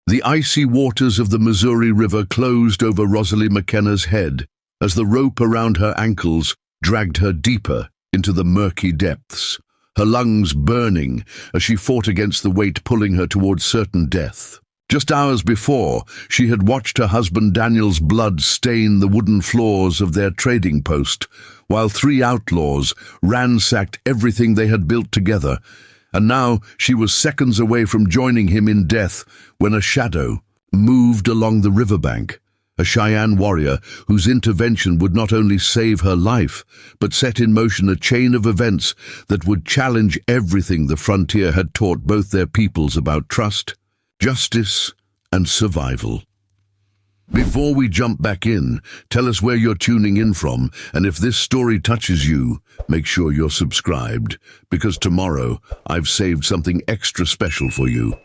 The icy waters of the Missouri River closed over Rosalie McKenna's head as the rope around her ankles dragged her deeper into the murky depths, her lungs burning as she fought against the weight pulling her towards certain death. Just hours before, she had watched her husband Daniel's blood stain the wooden floors of their trading post, while three outlaws ransacked everything they had built together, and now she was seconds away from joining him in death when a shadow moved along the riverbank, a Cheyenne warrior whose intervention would not only save her life, but set in motion a chain of events that would challenge everything the frontier had taught both their peoples about trust, justice, and survival. Before we jump back in, tell us where you're tuning in from, and if this story touches you, make sure you're subscribed, because tomorrow I've saved something extra special for you.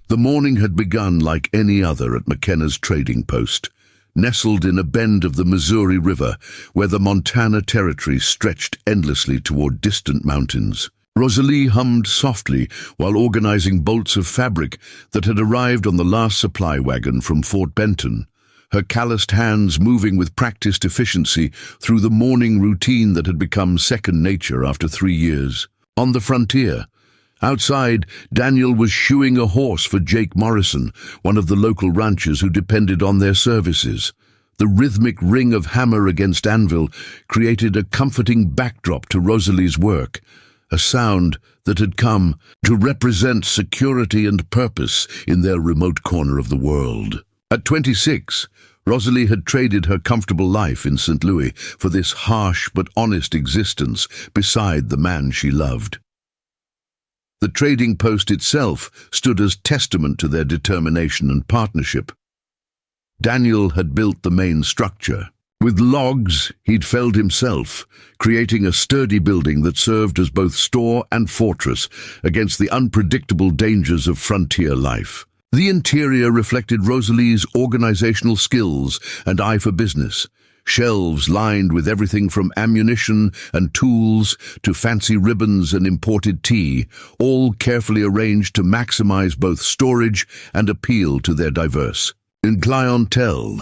The morning had begun like any other at McKenna's trading post, nestled in a bend of the Missouri River, where the Montana Territory stretched endlessly toward distant mountains. Rosalie hummed softly while organizing bolts of fabric that had arrived on the last supply wagon from Fort Benton, her calloused hands moving with practiced efficiency through the morning routine that had become second nature after 3 years. On the frontier, outside, Daniel was shoeing a horse for Jake Morrison, one of the local ranchers who depended on their services. The rhythmic ring of hammer against anvil created a comforting backdrop to Rosalie's work, a sound that had come to represent security and purpose in their remote corner of the world. At 26, Rosalie had traded her comfortable life in St. Louis for this harsh but honest existence beside the man she loved. The trading post itself stood as testament to their determination and partnership. Daniel had built the main structure. With logs, he'd felled himself, creating a sturdy building that served as both store and fortress against the unpredictable dangers of frontier life. The interior reflected Rosalie's organizational skills and eye for business. Shelves lined with everything from ammunition and tools to fancy ribbons and imported tea, all carefully arranged to maximize both storage and appeal to their diverse clientele.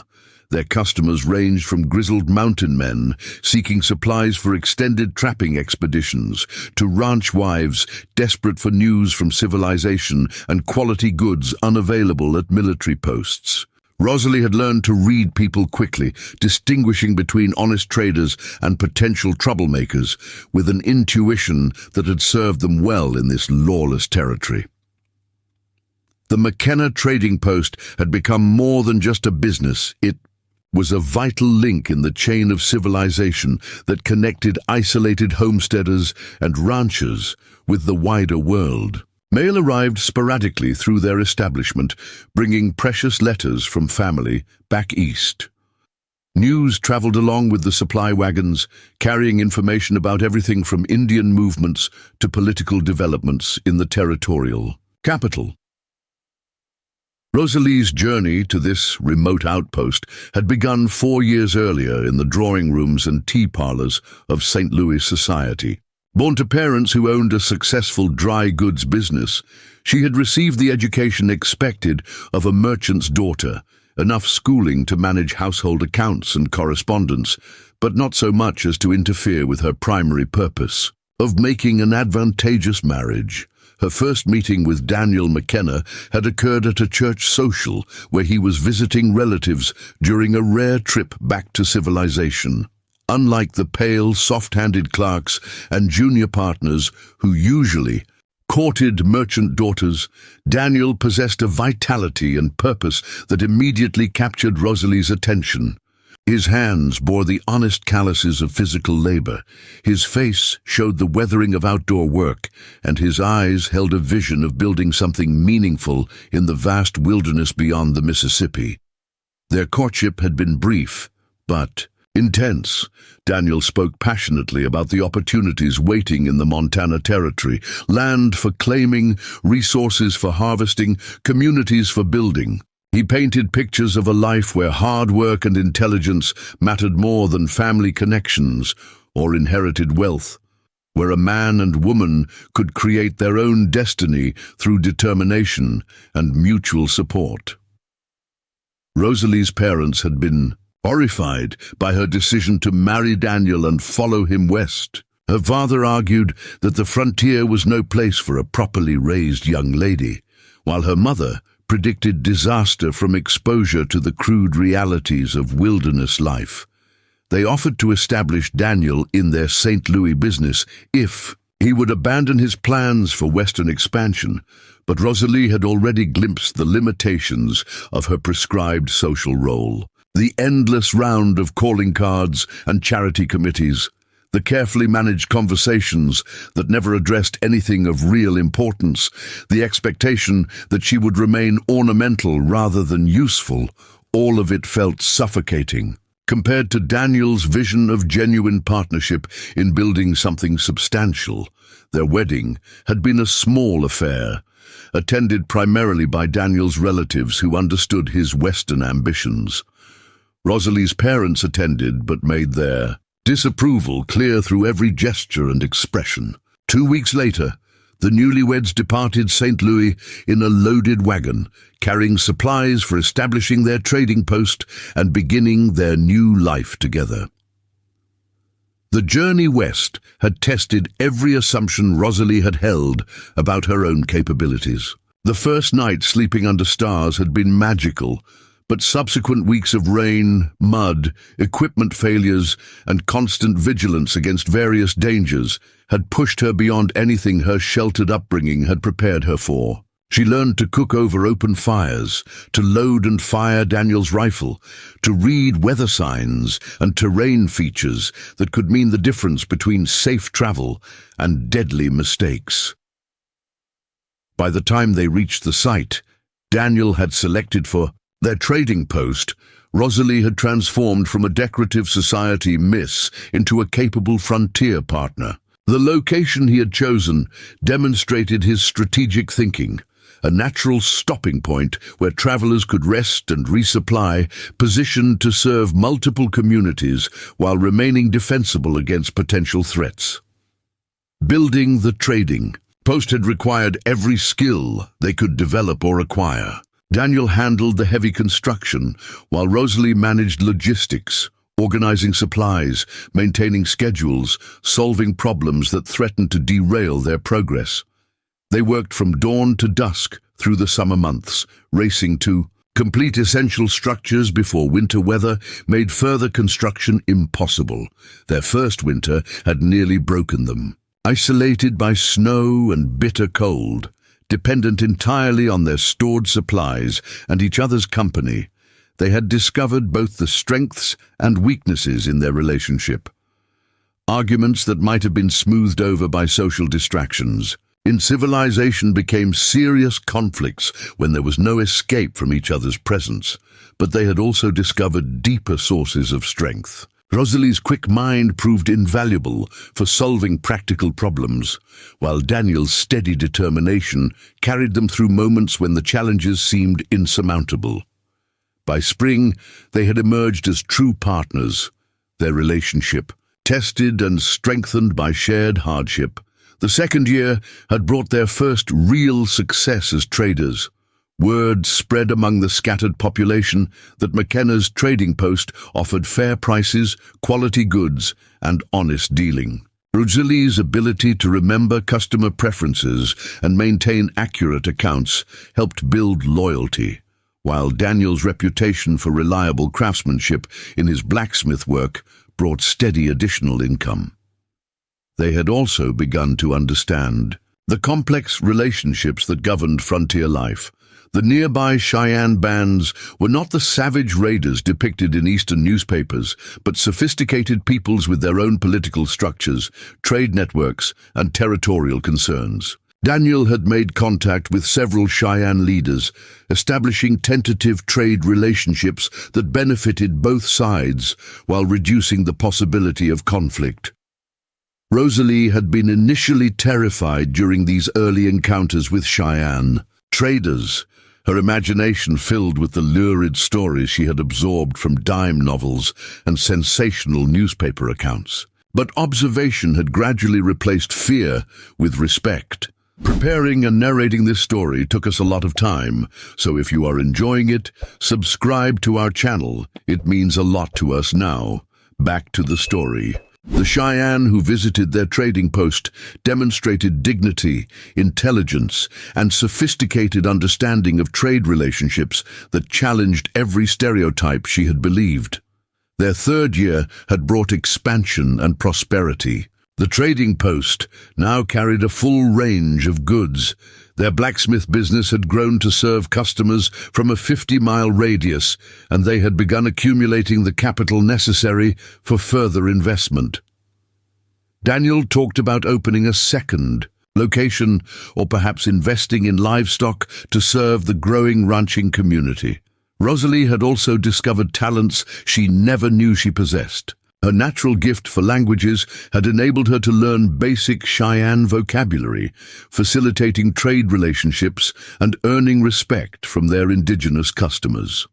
Their customers ranged from grizzled mountain men seeking supplies for extended trapping expeditions to ranch wives desperate for news from civilization and quality goods unavailable at military posts. Rosalie had learned to read people quickly, distinguishing between honest traders and potential troublemakers with an intuition that had served them well in this lawless territory. The McKenna trading post had become more than just a business. It was a vital link in the chain of civilization that connected isolated homesteaders and ranchers with the wider world. Mail arrived sporadically through their establishment, bringing precious letters from family back east. News traveled along with the supply wagons, carrying information about everything from Indian movements to political developments in the territorial capital. Rosalie's journey to this remote outpost had begun 4 years earlier in the drawing rooms and tea parlors of St. Louis society. Born to parents who owned a successful dry goods business, she had received the education expected of a merchant's daughter, enough schooling to manage household accounts and correspondence, but not so much as to interfere with her primary purpose of making an advantageous marriage. Her first meeting with Daniel McKenna had occurred at a church social where he was visiting relatives during a rare trip back to civilization. Unlike the pale, soft-handed clerks and junior partners who usually courted merchant daughters, Daniel possessed a vitality and purpose that immediately captured Rosalie's attention. His hands bore the honest calluses of physical labor, his face showed the weathering of outdoor work, and his eyes held a vision of building something meaningful in the vast wilderness beyond the Mississippi. Their courtship had been brief, but intense. Daniel spoke passionately about the opportunities waiting in the Montana Territory, land for claiming, resources for harvesting, communities for building. He painted pictures of a life where hard work and intelligence mattered more than family connections or inherited wealth. where a man and woman could create their own destiny through determination and mutual support. Rosalie's parents had been horrified by her decision to marry Daniel and follow him west. Her father argued that the frontier was no place for a properly raised young lady, while her mother predicted disaster from exposure to the crude realities of wilderness life. They offered to establish Daniel in their St. Louis business if he would abandon his plans for Western expansion, but Rosalie had already glimpsed the limitations of her prescribed social role. The endless round of calling cards and charity committees, the carefully managed conversations that never addressed anything of real importance, the expectation that she would remain ornamental rather than useful, all of it felt suffocating. Compared to Daniel's vision of genuine partnership in building something substantial, their wedding had been a small affair, attended primarily by Daniel's relatives who understood his Western ambitions. Rosalie's parents attended but made their disapproval clear through every gesture and expression. 2 weeks later, the newlyweds departed St. Louis in a loaded wagon, carrying supplies for establishing their trading post and beginning their new life together. The journey west had tested every assumption Rosalie had held about her own capabilities. The first night sleeping under stars had been magical, but subsequent weeks of rain, mud, equipment failures, and constant vigilance against various dangers had pushed her beyond anything her sheltered upbringing had prepared her for. She learned to cook over open fires, to load and fire Daniel's rifle, to read weather signs and terrain features that could mean the difference between safe travel and deadly mistakes. By the time they reached the site Daniel had selected for their trading post, Rosalie had transformed from a decorative society miss into a capable frontier partner. The location he had chosen demonstrated his strategic thinking, a natural stopping point where travelers could rest and resupply, positioned to serve multiple communities while remaining defensible against potential threats. Building the trading post had required every skill they could develop or acquire. Daniel handled the heavy construction, while Rosalie managed logistics, organizing supplies, maintaining schedules, solving problems that threatened to derail their progress. They worked from dawn to dusk through the summer months, racing to complete essential structures before winter weather made further construction impossible. Their first winter had nearly broken them. Isolated by snow and bitter cold, dependent entirely on their stored supplies and each other's company, they had discovered both the strengths and weaknesses in their relationship. Arguments that might have been smoothed over by social distractions in civilization became serious conflicts when there was no escape from each other's presence, but they had also discovered deeper sources of strength. Rosalie's quick mind proved invaluable for solving practical problems, while Daniel's steady determination carried them through moments when the challenges seemed insurmountable. By spring, they had emerged as true partners, their relationship tested and strengthened by shared hardship. The second year had brought their first real success as traders. Word spread among the scattered population that McKenna's trading post offered fair prices, quality goods, and honest dealing. Rosalie's ability to remember customer preferences and maintain accurate accounts helped build loyalty, while Daniel's reputation for reliable craftsmanship in his blacksmith work brought steady additional income. They had also begun to understand the complex relationships that governed frontier life. The nearby Cheyenne bands were not the savage raiders depicted in Eastern newspapers, but sophisticated peoples with their own political structures, trade networks, and territorial concerns. Daniel had made contact with several Cheyenne leaders, establishing tentative trade relationships that benefited both sides while reducing the possibility of conflict. Rosalie had been initially terrified during these early encounters with Cheyenne traders, her imagination filled with the lurid stories she had absorbed from dime novels and sensational newspaper accounts. But observation had gradually replaced fear with respect. Preparing and narrating this story took us a lot of time, so if you are enjoying it, subscribe to our channel. It means a lot to us now. Back to the story. The Cheyenne who visited their trading post demonstrated dignity, intelligence, and sophisticated understanding of trade relationships that challenged every stereotype she had believed. Their third year had brought expansion and prosperity. The trading post now carried a full range of goods. Their blacksmith business had grown to serve customers from a 50-mile radius, and they had begun accumulating the capital necessary for further investment. Daniel talked about opening a second location, or perhaps investing in livestock to serve the growing ranching community. Rosalie had also discovered talents she never knew she possessed. Her natural gift for languages had enabled her to learn basic Cheyenne vocabulary, facilitating trade relationships and earning respect from their indigenous customers.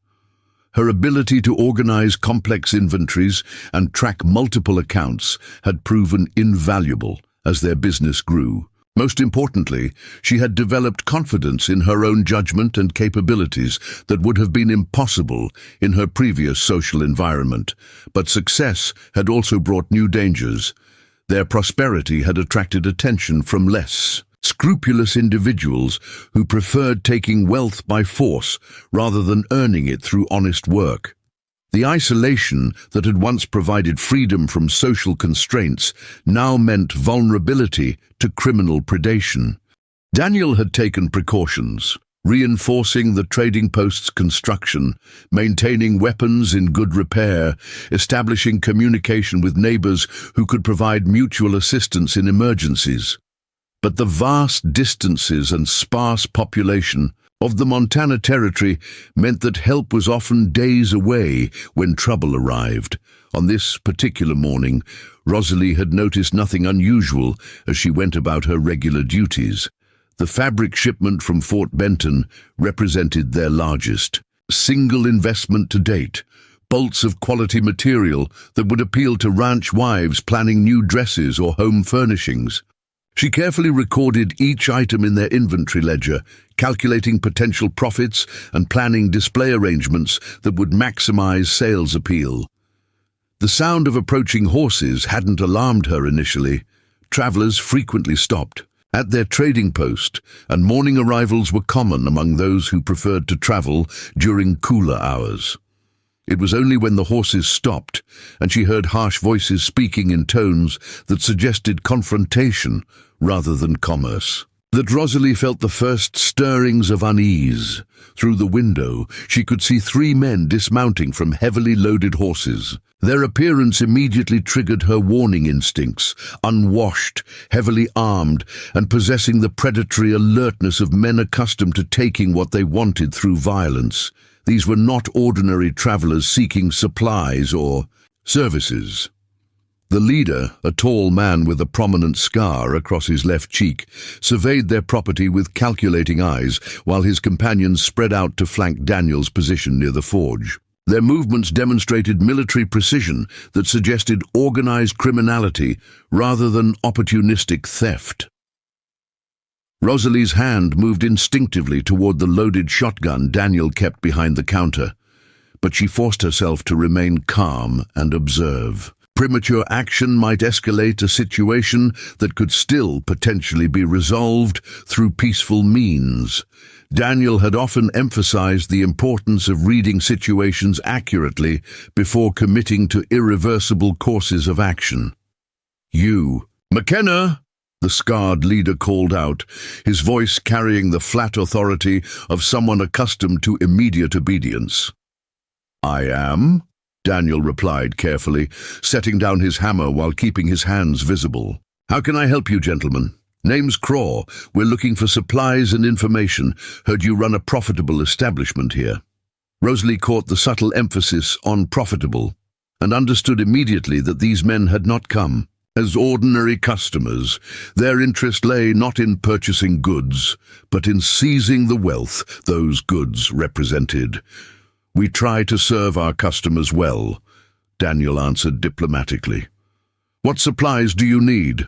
Her ability to organize complex inventories and track multiple accounts had proven invaluable as their business grew. Most importantly, she had developed confidence in her own judgment and capabilities that would have been impossible in her previous social environment. But success had also brought new dangers. Their prosperity had attracted attention from less scrupulous individuals who preferred taking wealth by force rather than earning it through honest work. The isolation that had once provided freedom from social constraints now meant vulnerability to criminal predation. Daniel had taken precautions, reinforcing the trading post's construction, maintaining weapons in good repair, establishing communication with neighbors who could provide mutual assistance in emergencies. But the vast distances and sparse population of the Montana Territory meant that help was often days away when trouble arrived. On this particular morning, Rosalie had noticed nothing unusual as she went about her regular duties. The fabric shipment from Fort Benton represented their largest single investment to date, bolts of quality material that would appeal to ranch wives planning new dresses or home furnishings. She carefully recorded each item in their inventory ledger, calculating potential profits and planning display arrangements that would maximize sales appeal. The sound of approaching horses hadn't alarmed her initially. Travelers frequently stopped at their trading post, and morning arrivals were common among those who preferred to travel during cooler hours. It was only when the horses stopped and she heard harsh voices speaking in tones that suggested confrontation rather than commerce that Rosalie felt the first stirrings of unease. Through the window, she could see three men dismounting from heavily loaded horses. Their appearance immediately triggered her warning instincts, unwashed, heavily armed, and possessing the predatory alertness of men accustomed to taking what they wanted through violence. These were not ordinary travelers seeking supplies or services. The leader, a tall man with a prominent scar across his left cheek, surveyed their property with calculating eyes while his companions spread out to flank Daniel's position near the forge. Their movements demonstrated military precision that suggested organized criminality rather than opportunistic theft. Rosalie's hand moved instinctively toward the loaded shotgun Daniel kept behind the counter, but she forced herself to remain calm and observe. Premature action might escalate a situation that could still potentially be resolved through peaceful means. Daniel had often emphasized the importance of reading situations accurately before committing to irreversible courses of action. "You, McKenna!" the scarred leader called out, his voice carrying the flat authority of someone accustomed to immediate obedience. "I am," Daniel replied carefully, setting down his hammer while keeping his hands visible. "How can I help you, gentlemen? Name's Craw. We're looking for supplies and information. Heard you run a profitable establishment here." Rosalie caught the subtle emphasis on profitable and understood immediately that these men had not come as ordinary customers. Their interest lay not in purchasing goods, but in seizing the wealth those goods represented. "We try to serve our customers well," Daniel answered diplomatically. What supplies do you need?"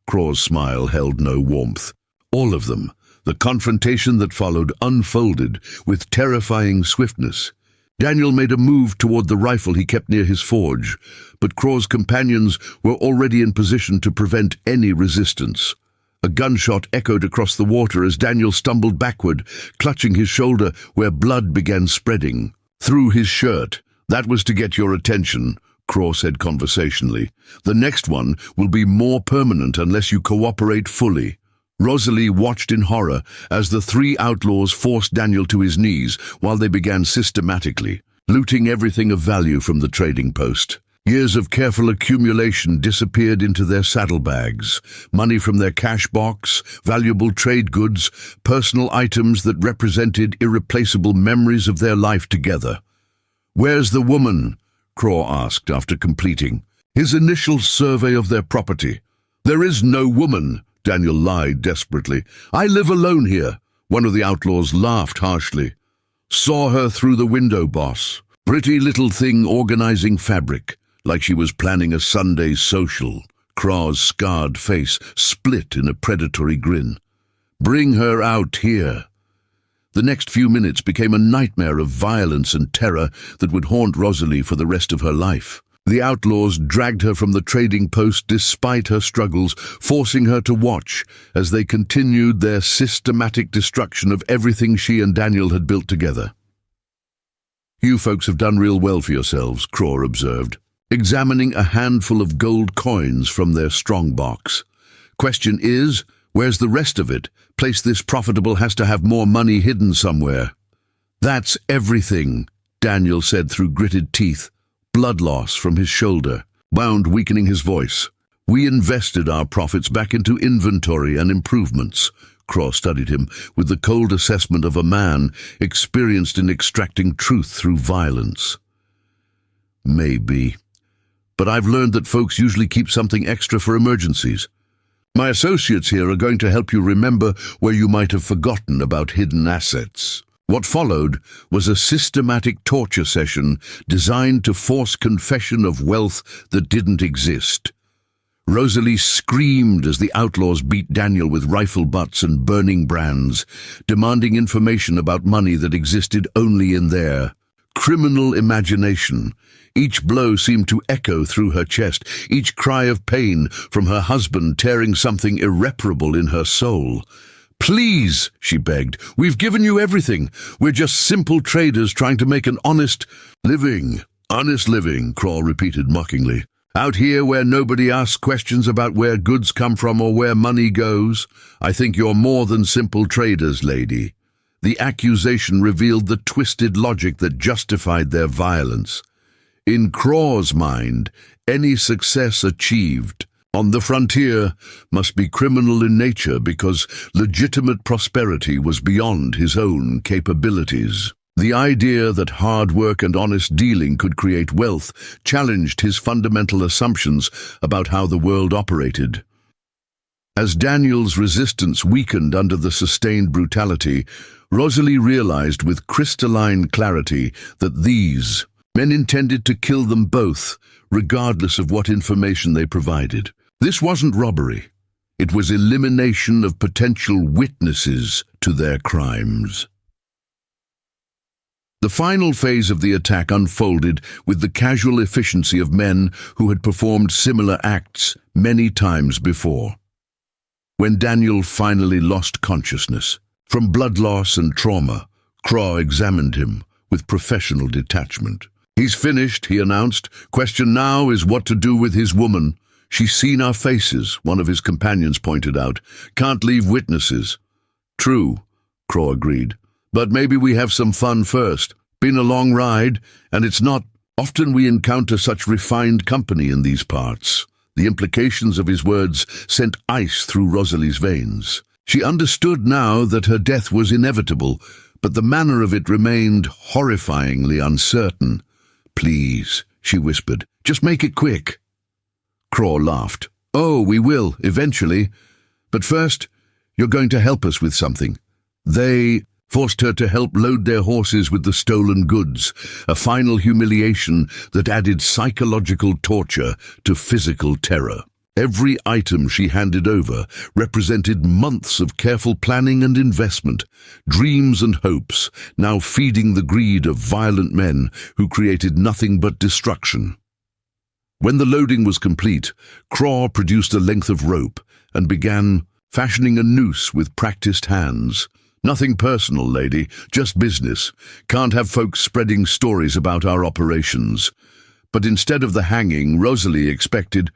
Craw's smile held no warmth. All of them. The confrontation that followed unfolded with terrifying swiftness. Daniel made a move toward the rifle he kept near his forge, but Craw's companions were already in position to prevent any resistance. A gunshot echoed across the water as Daniel stumbled backward, clutching his shoulder where blood began spreading. "Through his shirt. That was to get your attention," Craw said conversationally. "The next one will be more permanent unless you cooperate fully." Rosalie watched in horror as the three outlaws forced Daniel to his knees while they began systematically, looting everything of value from the trading post. Years of careful accumulation disappeared into their saddlebags, money from their cash box, valuable trade goods, personal items that represented irreplaceable memories of their life together. "Where's the woman?" Craw asked after completing his initial survey of their property. "There is no woman," Daniel lied desperately. "I live alone here." One of the outlaws laughed harshly. "Saw her through the window, boss. Pretty little thing organizing fabric, like she was planning a Sunday social." Craw's scarred face split in a predatory grin. "Bring her out here." The next few minutes became a nightmare of violence and terror that would haunt Rosalie for the rest of her life. The outlaws dragged her from the trading post despite her struggles, forcing her to watch as they continued their systematic destruction of everything she and Daniel had built together. "You folks have done real well for yourselves," Craw observed, examining a handful of gold coins from their strongbox. "Question is, where's the rest of it? Place this profitable has to have more money hidden somewhere." "That's everything," Daniel said through gritted teeth. Blood loss from his shoulder wound, weakening his voice. "We invested our profits back into inventory and improvements." Craw studied him with the cold assessment of a man experienced in extracting truth through violence. "Maybe. But I've learned that folks usually keep something extra for emergencies. My associates here are going to help you remember where you might have forgotten about hidden assets." What followed was a systematic torture session designed to force confession of wealth that didn't exist. Rosalie screamed as the outlaws beat Daniel with rifle butts and burning brands, demanding information about money that existed only in their criminal imagination. Each blow seemed to echo through her chest, each cry of pain from her husband tearing something irreparable in her soul. "Please," she begged, "we've given you everything. We're just simple traders trying to make an honest living." "Honest living," Craw repeated mockingly. "Out here where nobody asks questions about where goods come from or where money goes. I think you're more than simple traders, lady." The accusation revealed the twisted logic that justified their violence. In Craw's mind, any success achieved on the frontier must be criminal in nature because legitimate prosperity was beyond his own capabilities. The idea that hard work and honest dealing could create wealth challenged his fundamental assumptions about how the world operated. As Daniel's resistance weakened under the sustained brutality, Rosalie realized with crystalline clarity that these men intended to kill them both, regardless of what information they provided. This wasn't robbery. It was elimination of potential witnesses to their crimes. The final phase of the attack unfolded with the casual efficiency of men who had performed similar acts many times before. When Daniel finally lost consciousness from blood loss and trauma, Craw examined him with professional detachment. "He's finished," he announced. "Question now is what to do with his woman." "She's seen our faces," one of his companions pointed out. "Can't leave witnesses." "True," Craw agreed. "But maybe we have some fun first. Been a long ride, and it's not often we encounter such refined company in these parts." The implications of his words sent ice through Rosalie's veins. She understood now that her death was inevitable, but the manner of it remained horrifyingly uncertain. "Please," she whispered, "just make it quick." Craw laughed. "Oh, we will, eventually. But first, you're going to help us with something." They forced her to help load their horses with the stolen goods, a final humiliation that added psychological torture to physical terror. Every item she handed over represented months of careful planning and investment, dreams and hopes now feeding the greed of violent men who created nothing but destruction. When the loading was complete, Craw produced a length of rope and began fashioning a noose with practiced hands. "Nothing personal, lady, just business. Can't have folks spreading stories about our operations." But instead of the hanging Rosalie expected,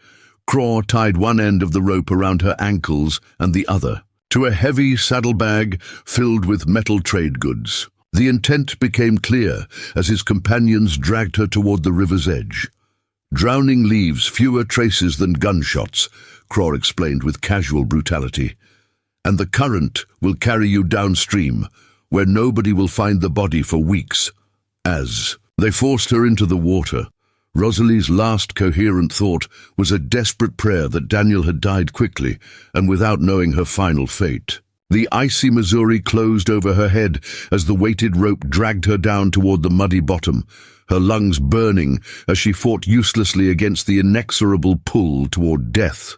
Craw tied one end of the rope around her ankles and the other to a heavy saddlebag filled with metal trade goods. The intent became clear as his companions dragged her toward the river's edge. "Drowning leaves fewer traces than gunshots," Craw explained with casual brutality. "And the current will carry you downstream, where nobody will find the body for weeks." As they forced her into the water, Rosalie's last coherent thought was a desperate prayer that Daniel had died quickly and without knowing her final fate. The icy Missouri closed over her head as the weighted rope dragged her down toward the muddy bottom, her lungs burning as she fought uselessly against the inexorable pull toward death.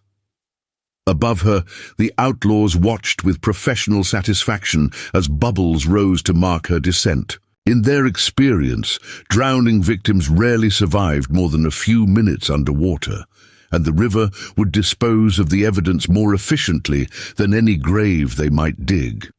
Above her, the outlaws watched with professional satisfaction as bubbles rose to mark her descent. In their experience, drowning victims rarely survived more than a few minutes underwater, and the river would dispose of the evidence more efficiently than any grave they might dig.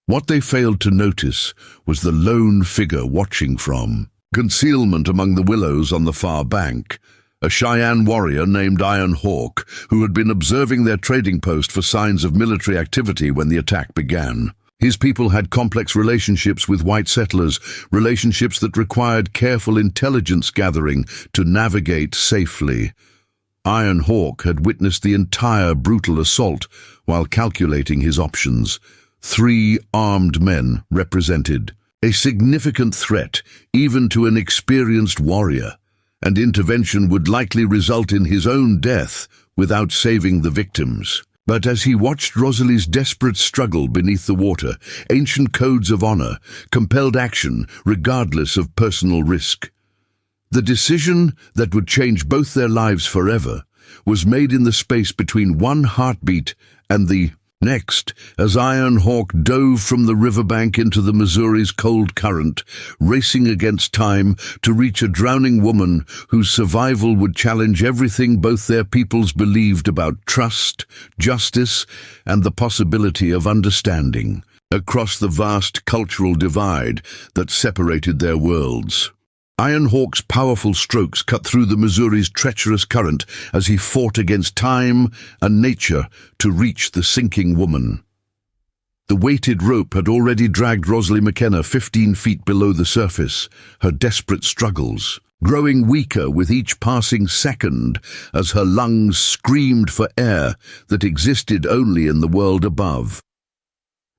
What they failed to notice was the lone figure watching from concealment among the willows on the far bank, a Cheyenne warrior named Iron Hawk, who had been observing their trading post for signs of military activity when the attack began. His people had complex relationships with white settlers, relationships that required careful intelligence gathering to navigate safely. Iron Hawk had witnessed the entire brutal assault while calculating his options. 3 armed men represented a significant threat even to an experienced warrior, and intervention would likely result in his own death without saving the victims. But as he watched Rosalie's desperate struggle beneath the water, ancient codes of honor compelled action regardless of personal risk. The decision that would change both their lives forever was made in the space between one heartbeat and the next, as Iron Hawk dove from the riverbank into the Missouri's cold current, racing against time to reach a drowning woman whose survival would challenge everything both their peoples believed about trust, justice, and the possibility of understanding, across the vast cultural divide that separated their worlds. Iron Hawk's powerful strokes cut through the Missouri's treacherous current as he fought against time and nature to reach the sinking woman. The weighted rope had already dragged Rosalie McKenna 15 feet below the surface, her desperate struggles growing weaker with each passing second as her lungs screamed for air that existed only in the world above.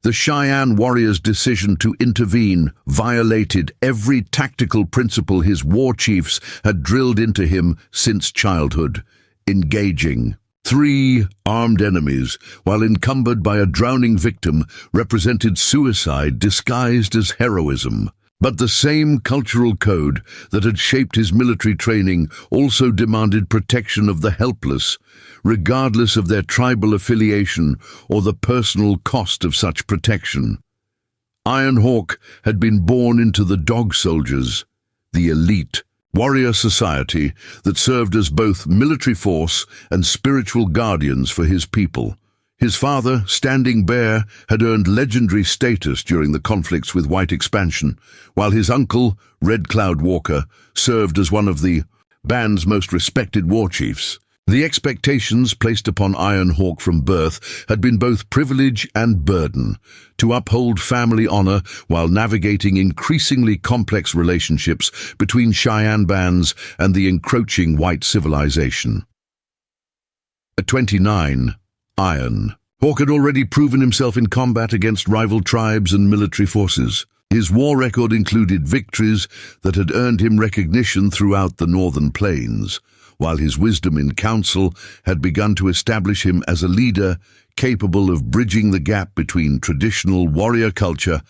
The Cheyenne warrior's decision to intervene violated every tactical principle his war chiefs had drilled into him since childhood, engaging 3 armed enemies, while encumbered by a drowning victim, represented suicide disguised as heroism. But the same cultural code that had shaped his military training also demanded protection of the helpless, regardless of their tribal affiliation or the personal cost of such protection. Iron Hawk had been born into the Dog Soldiers, the elite warrior society that served as both military force and spiritual guardians for his people. His father, Standing Bear, had earned legendary status during the conflicts with white expansion, while his uncle, Red Cloud Walker, served as one of the band's most respected war chiefs. The expectations placed upon Iron Hawk from birth had been both privilege and burden, to uphold family honor while navigating increasingly complex relationships between Cheyenne bands and the encroaching white civilization. At 29, Iron Hawk had already proven himself in combat against rival tribes and military forces. His war record included victories that had earned him recognition throughout the northern plains, while his wisdom in council had begun to establish him as a leader capable of bridging the gap between traditional warrior culture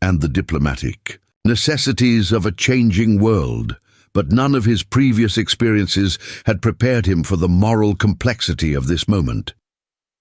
and the diplomatic necessities of a changing world. But none of his previous experiences had prepared him for the moral complexity of this moment.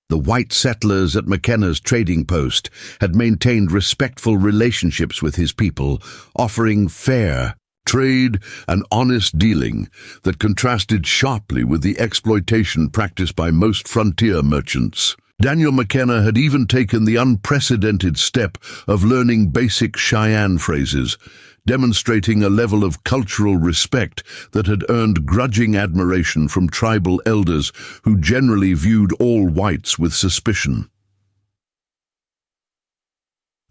The white settlers at McKenna's trading post had maintained respectful relationships with his people, offering fair trade and honest dealing that contrasted sharply with the exploitation practiced by most frontier merchants. Daniel McKenna had even taken the unprecedented step of learning basic Cheyenne phrases, demonstrating a level of cultural respect that had earned grudging admiration from tribal elders who generally viewed all whites with suspicion.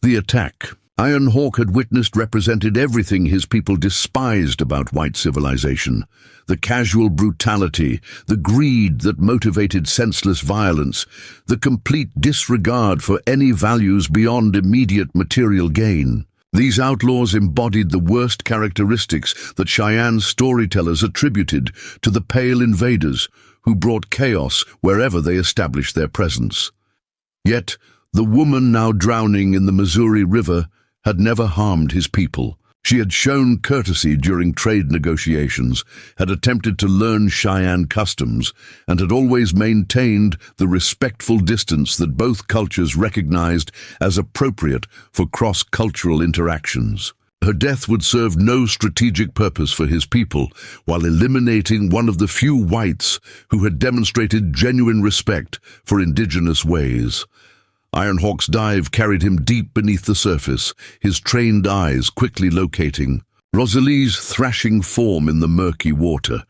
The attack Iron Hawk had witnessed represented everything his people despised about white civilization: the casual brutality, the greed that motivated senseless violence, the complete disregard for any values beyond immediate material gain. These outlaws embodied the worst characteristics that Cheyenne storytellers attributed to the pale invaders who brought chaos wherever they established their presence. Yet, the woman now drowning in the Missouri River had never harmed his people. She had shown courtesy during trade negotiations, had attempted to learn Cheyenne customs, and had always maintained the respectful distance that both cultures recognized as appropriate for cross-cultural interactions. Her death would serve no strategic purpose for his people, while eliminating one of the few whites who had demonstrated genuine respect for indigenous ways. Ironhawk's dive carried him deep beneath the surface, his trained eyes quickly locating Rosalie's thrashing form in the murky water.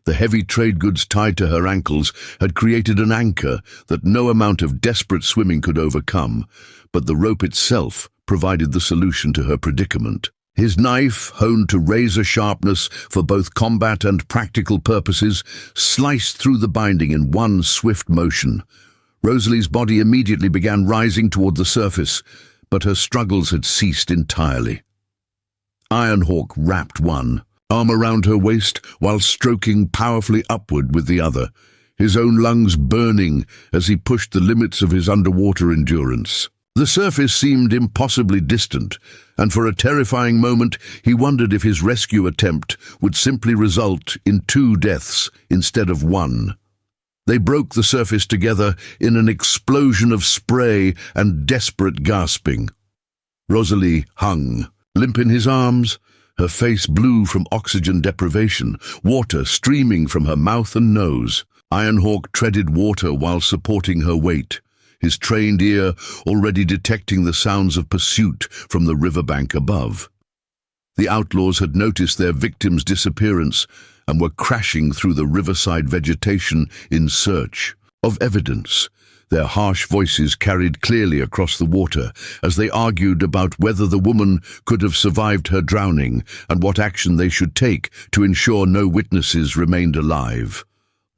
The heavy trade goods tied to her ankles had created an anchor that no amount of desperate swimming could overcome, but the rope itself provided the solution to her predicament. His knife, honed to razor sharpness for both combat and practical purposes, sliced through the binding in one swift motion. Rosalie's body immediately began rising toward the surface, but her struggles had ceased entirely. Ironhawk wrapped one arm around her waist while stroking powerfully upward with the other, his own lungs burning as he pushed the limits of his underwater endurance. The surface seemed impossibly distant, and for a terrifying moment he wondered if his rescue attempt would simply result in 2 deaths instead of 1. They broke the surface together in an explosion of spray and desperate gasping. Rosalie hung, limp in his arms, her face blue from oxygen deprivation, water streaming from her mouth and nose. Ironhawk treaded water while supporting her weight, his trained ear already detecting the sounds of pursuit from the riverbank above. The outlaws had noticed their victim's disappearance and were crashing through the riverside vegetation in search of evidence. Their harsh voices carried clearly across the water as they argued about whether the woman could have survived her drowning and what action they should take to ensure no witnesses remained alive.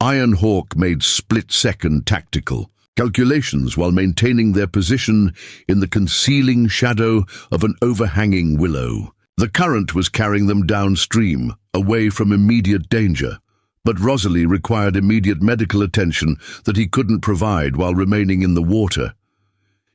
Ironhawk made split-second tactical calculations while maintaining their position in the concealing shadow of an overhanging willow. The current was carrying them downstream, away from immediate danger, but Rosalie required immediate medical attention that he couldn't provide while remaining in the water.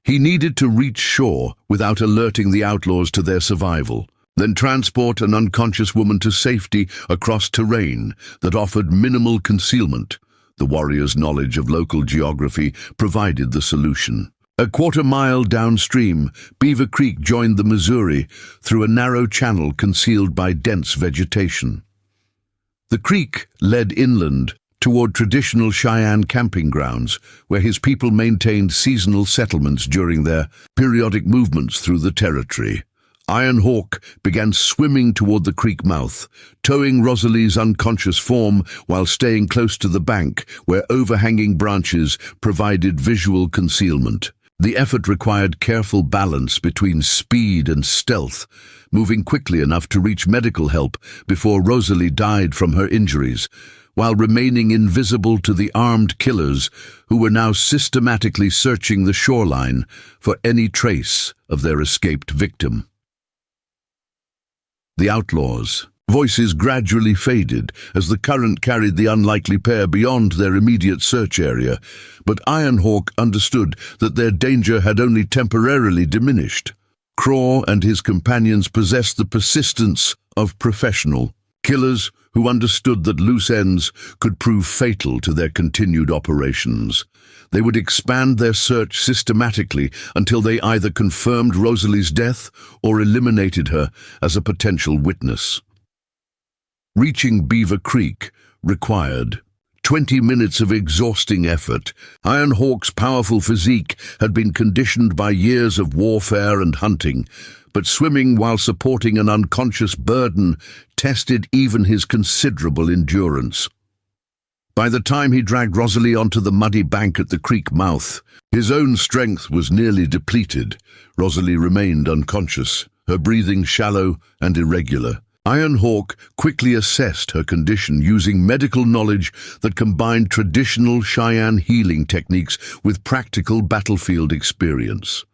He needed to reach shore without alerting the outlaws to their survival, then transport an unconscious woman to safety across terrain that offered minimal concealment. The warrior's knowledge of local geography provided the solution. A quarter-mile downstream, Beaver Creek joined the Missouri through a narrow channel concealed by dense vegetation. The creek led inland toward traditional Cheyenne camping grounds, where his people maintained seasonal settlements during their periodic movements through the territory. Ironhawk began swimming toward the creek mouth, towing Rosalie's unconscious form while staying close to the bank, where overhanging branches provided visual concealment. The effort required careful balance between speed and stealth, moving quickly enough to reach medical help before Rosalie died from her injuries, while remaining invisible to the armed killers who were now systematically searching the shoreline for any trace of their escaped victim. The outlaws, Voices gradually faded as the current carried the unlikely pair beyond their immediate search area, but Ironhawk understood that their danger had only temporarily diminished. Craw and his companions possessed the persistence of professional killers who understood that loose ends could prove fatal to their continued operations. They would expand their search systematically until they either confirmed Rosalie's death or eliminated her as a potential witness. Reaching Beaver Creek required 20 minutes of exhausting effort. Ironhawk's powerful physique had been conditioned by years of warfare and hunting, but swimming while supporting an unconscious burden tested even his considerable endurance. By the time he dragged Rosalie onto the muddy bank at the creek mouth, his own strength was nearly depleted. Rosalie remained unconscious, her breathing shallow and irregular. Ironhawk quickly assessed her condition using medical knowledge that combined traditional Cheyenne healing techniques with practical battlefield experience.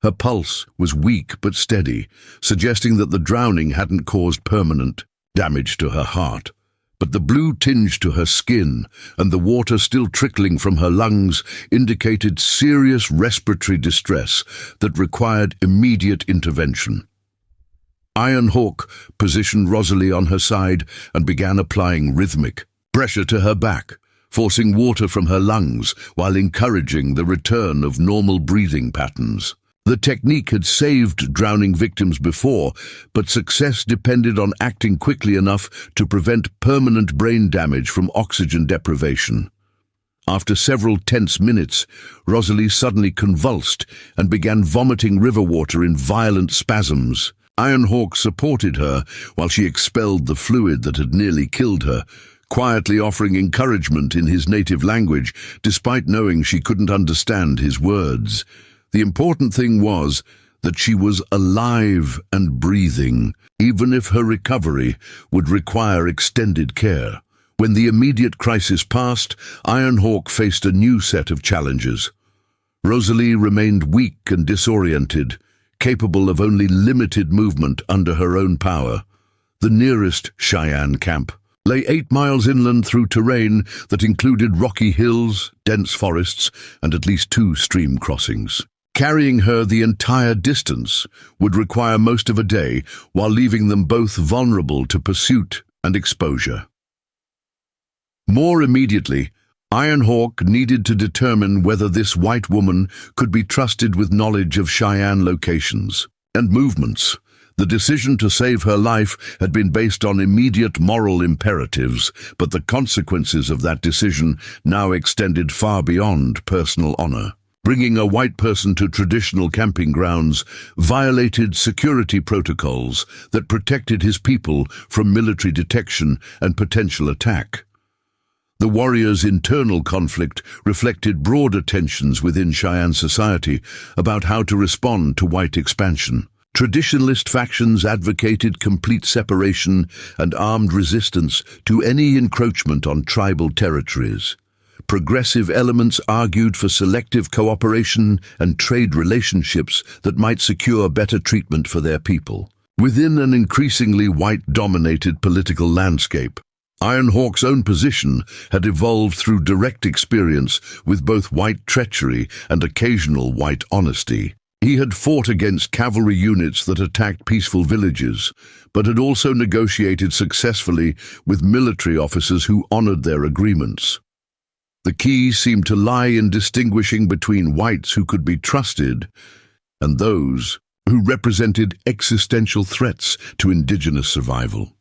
Her pulse was weak but steady, suggesting that the drowning hadn't caused permanent damage to her heart. But the blue tinge to her skin and the water still trickling from her lungs indicated serious respiratory distress that required immediate intervention. Ironhawk positioned Rosalie on her side and began applying rhythmic pressure to her back, forcing water from her lungs while encouraging the return of normal breathing patterns. The technique had saved drowning victims before, but success depended on acting quickly enough to prevent permanent brain damage from oxygen deprivation. After several tense minutes, Rosalie suddenly convulsed and began vomiting river water in violent spasms. Ironhawk supported her while she expelled the fluid that had nearly killed her, quietly offering encouragement in his native language, despite knowing she couldn't understand his words. The important thing was that she was alive and breathing, even if her recovery would require extended care. When the immediate crisis passed, Ironhawk faced a new set of challenges. Rosalie remained weak and disoriented, capable of only limited movement under her own power. The nearest Cheyenne camp lay 8 miles inland through terrain that included rocky hills, dense forests, and at least 2 stream crossings. Carrying her the entire distance would require most of a day, while leaving them both vulnerable to pursuit and exposure. More immediately, Ironhawk needed to determine whether this white woman could be trusted with knowledge of Cheyenne locations and movements. The decision to save her life had been based on immediate moral imperatives, but the consequences of that decision now extended far beyond personal honor. Bringing a white person to traditional camping grounds violated security protocols that protected his people from military detection and potential attack. The warriors' internal conflict reflected broader tensions within Cheyenne society about how to respond to white expansion. Traditionalist factions advocated complete separation and armed resistance to any encroachment on tribal territories. Progressive elements argued for selective cooperation and trade relationships that might secure better treatment for their people. Within an increasingly white-dominated political landscape, Ironhawk's own position had evolved through direct experience with both white treachery and occasional white honesty. He had fought against cavalry units that attacked peaceful villages, but had also negotiated successfully with military officers who honored their agreements. The key seemed to lie in distinguishing between whites who could be trusted and those who represented existential threats to indigenous survival.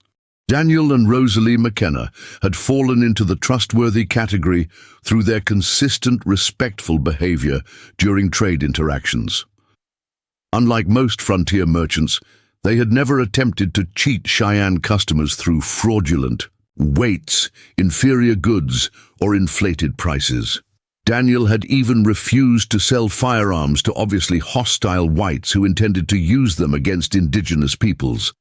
Daniel and Rosalie McKenna had fallen into the trustworthy category through their consistent, respectful behavior during trade interactions. Unlike most frontier merchants, they had never attempted to cheat Cheyenne customers through fraudulent weights, inferior goods, or inflated prices. Daniel had even refused to sell firearms to obviously hostile whites who intended to use them against indigenous peoples.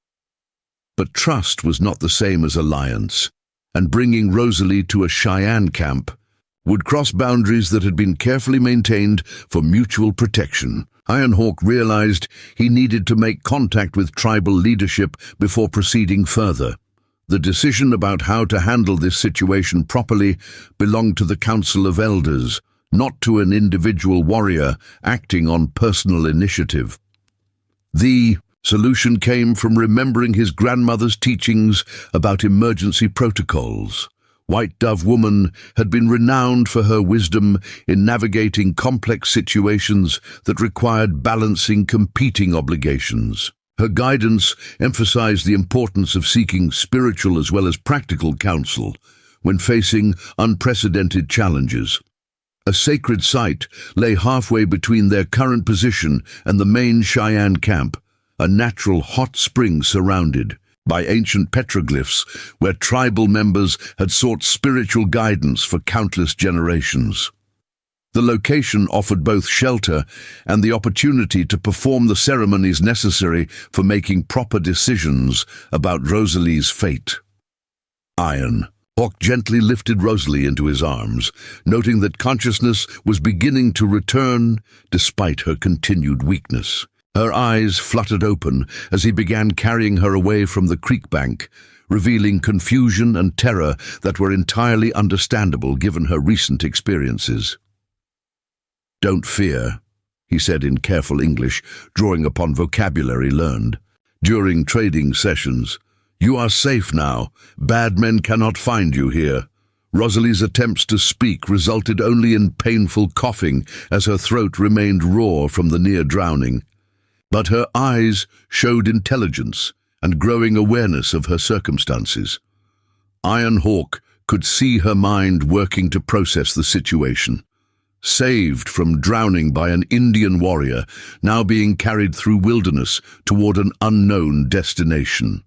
But trust was not the same as alliance, and bringing Rosalie to a Cheyenne camp would cross boundaries that had been carefully maintained for mutual protection. Ironhawk realized he needed to make contact with tribal leadership before proceeding further. The decision about how to handle this situation properly belonged to the Council of Elders, not to an individual warrior acting on personal initiative. The solution came from remembering his grandmother's teachings about emergency protocols. White Dove Woman had been renowned for her wisdom in navigating complex situations that required balancing competing obligations. Her guidance emphasized the importance of seeking spiritual as well as practical counsel when facing unprecedented challenges. A sacred site lay halfway between their current position and the main Cheyenne camp, a natural hot spring surrounded by ancient petroglyphs where tribal members had sought spiritual guidance for countless generations. The location offered both shelter and the opportunity to perform the ceremonies necessary for making proper decisions about Rosalie's fate. Iron Hawk gently lifted Rosalie into his arms, noting that consciousness was beginning to return despite her continued weakness. Her eyes fluttered open as he began carrying her away from the creek bank, revealing confusion and terror that were entirely understandable given her recent experiences. "Don't fear," he said in careful English, drawing upon vocabulary learned during trading sessions. "You are safe now. Bad men cannot find you here." Rosalie's attempts to speak resulted only in painful coughing as her throat remained raw from the near drowning. But her eyes showed intelligence and growing awareness of her circumstances. Iron Hawk could see her mind working to process the situation. Saved from drowning by an Indian warrior, now being carried through wilderness toward an unknown destination.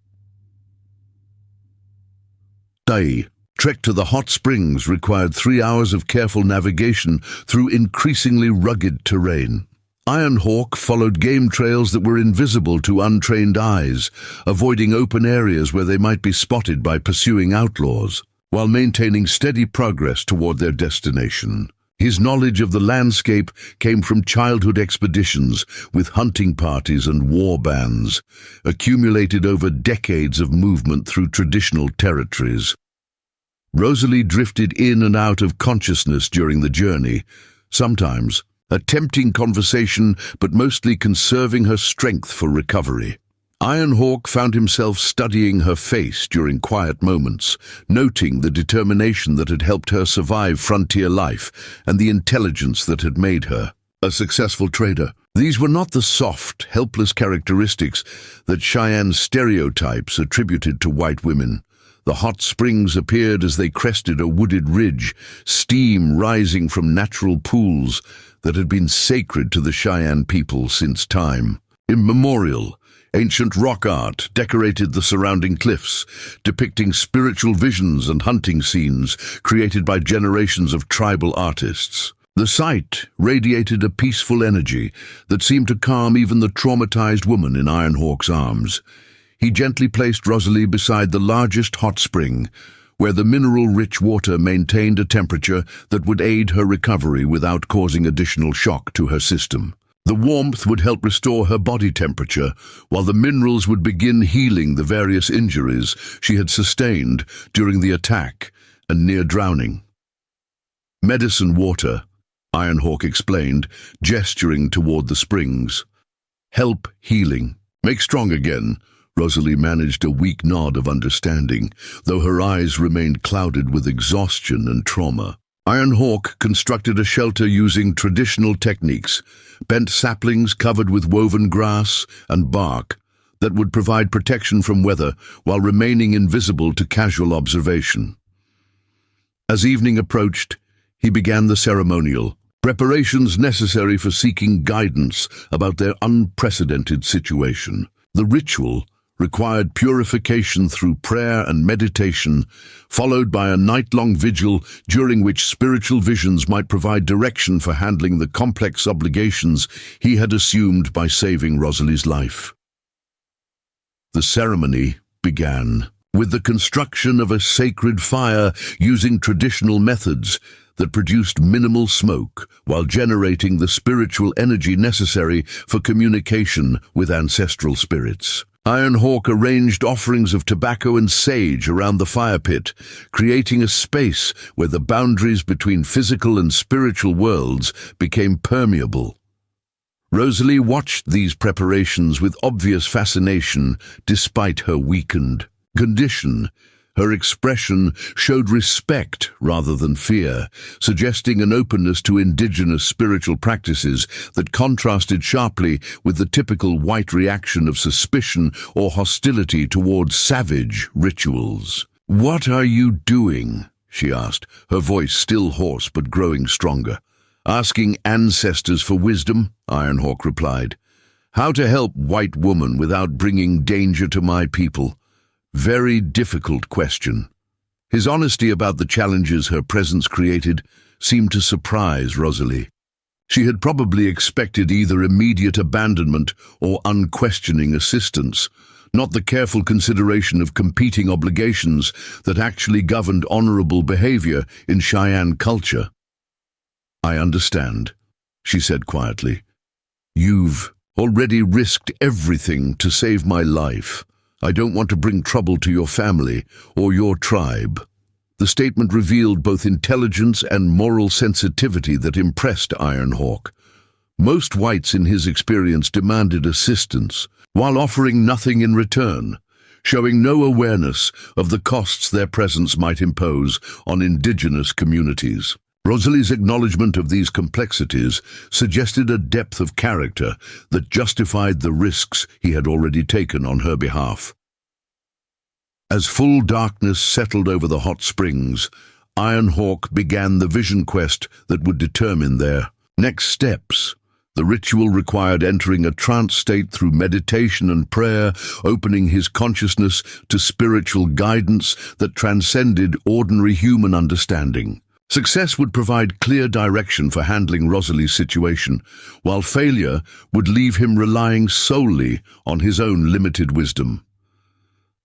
The trek to the hot springs required 3 hours of careful navigation through increasingly rugged terrain. Iron Hawk followed game trails that were invisible to untrained eyes, avoiding open areas where they might be spotted by pursuing outlaws, while maintaining steady progress toward their destination. His knowledge of the landscape came from childhood expeditions with hunting parties and war bands, accumulated over decades of movement through traditional territories. Rosalie drifted in and out of consciousness during the journey, sometimes attempting conversation but mostly conserving her strength for recovery. Iron Hawk found himself studying her face during quiet moments, noting the determination that had helped her survive frontier life and the intelligence that had made her a successful trader. These were not the soft, helpless characteristics that Cheyenne stereotypes attributed to white women. The hot springs appeared as they crested a wooded ridge, steam rising from natural pools that had been sacred to the Cheyenne people since time immemorial. Ancient rock art decorated the surrounding cliffs, depicting spiritual visions and hunting scenes created by generations of tribal artists. The site radiated a peaceful energy that seemed to calm even the traumatized woman in Iron Hawk's arms. He gently placed Rosalie beside the largest hot spring, where the mineral-rich water maintained a temperature that would aid her recovery without causing additional shock to her system. The warmth would help restore her body temperature, while the minerals would begin healing the various injuries she had sustained during the attack and near drowning. "Medicine water," Iron Hawk explained, gesturing toward the springs. "Help healing. Make strong again." Rosalie managed a weak nod of understanding, though her eyes remained clouded with exhaustion and trauma. Iron Hawk constructed a shelter using traditional techniques, bent saplings covered with woven grass and bark that would provide protection from weather while remaining invisible to casual observation. As evening approached, he began the ceremonial, preparations necessary for seeking guidance about their unprecedented situation. The ritual required purification through prayer and meditation, followed by a night-long vigil during which spiritual visions might provide direction for handling the complex obligations he had assumed by saving Rosalie's life. The ceremony began with the construction of a sacred fire using traditional methods that produced minimal smoke while generating the spiritual energy necessary for communication with ancestral spirits. Iron Hawk arranged offerings of tobacco and sage around the fire pit, creating a space where the boundaries between physical and spiritual worlds became permeable. Rosalie watched these preparations with obvious fascination despite her weakened condition. Her expression showed respect rather than fear, suggesting an openness to indigenous spiritual practices that contrasted sharply with the typical white reaction of suspicion or hostility towards savage rituals. "What are you doing?" she asked, her voice still hoarse but growing stronger. "Asking ancestors for wisdom," Ironhawk replied. "How to help white woman without bringing danger to my people? Very difficult question." His honesty about the challenges her presence created seemed to surprise Rosalie. She had probably expected either immediate abandonment or unquestioning assistance, not the careful consideration of competing obligations that actually governed honorable behavior in Cheyenne culture. "I understand," she said quietly. "You've already risked everything to save my life. I don't want to bring trouble to your family or your tribe." The statement revealed both intelligence and moral sensitivity that impressed Ironhawk. Most whites in his experience demanded assistance, while offering nothing in return, showing no awareness of the costs their presence might impose on indigenous communities. Rosalie's acknowledgement of these complexities suggested a depth of character that justified the risks he had already taken on her behalf. As full darkness settled over the hot springs, Ironhawk began the vision quest that would determine their next steps. The ritual required entering a trance state through meditation and prayer, opening his consciousness to spiritual guidance that transcended ordinary human understanding. Success would provide clear direction for handling Rosalie's situation, while failure would leave him relying solely on his own limited wisdom.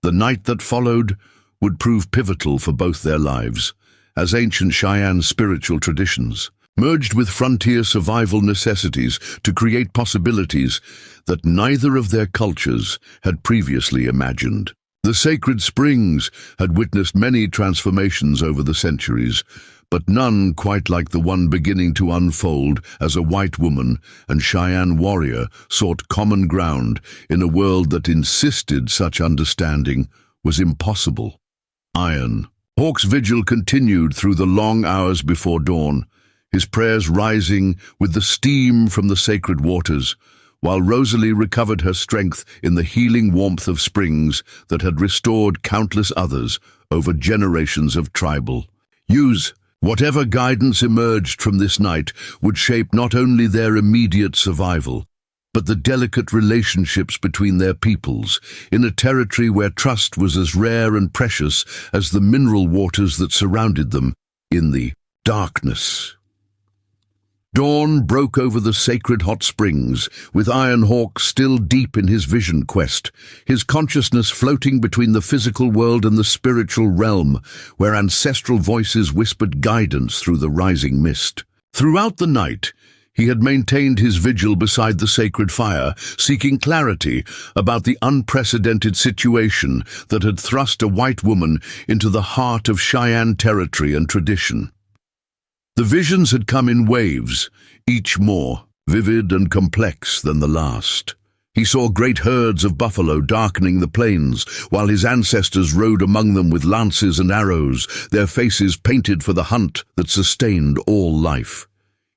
The night that followed would prove pivotal for both their lives, as ancient Cheyenne spiritual traditions merged with frontier survival necessities to create possibilities that neither of their cultures had previously imagined. The sacred springs had witnessed many transformations over the centuries, but none quite like the one beginning to unfold as a white woman and Cheyenne warrior sought common ground in a world that insisted such understanding was impossible. Iron Hawk's vigil continued through the long hours before dawn, his prayers rising with the steam from the sacred waters, while Rosalie recovered her strength in the healing warmth of springs that had restored countless others over generations of tribal use. Whatever guidance emerged from this night would shape not only their immediate survival, but the delicate relationships between their peoples, in a territory where trust was as rare and precious as the mineral waters that surrounded them in the darkness. Dawn broke over the sacred hot springs, with Ironhawk still deep in his vision quest, his consciousness floating between the physical world and the spiritual realm, where ancestral voices whispered guidance through the rising mist. Throughout the night, he had maintained his vigil beside the sacred fire, seeking clarity about the unprecedented situation that had thrust a white woman into the heart of Cheyenne territory and tradition. The visions had come in waves, each more vivid and complex than the last. He saw great herds of buffalo darkening the plains, while his ancestors rode among them with lances and arrows, their faces painted for the hunt that sustained all life.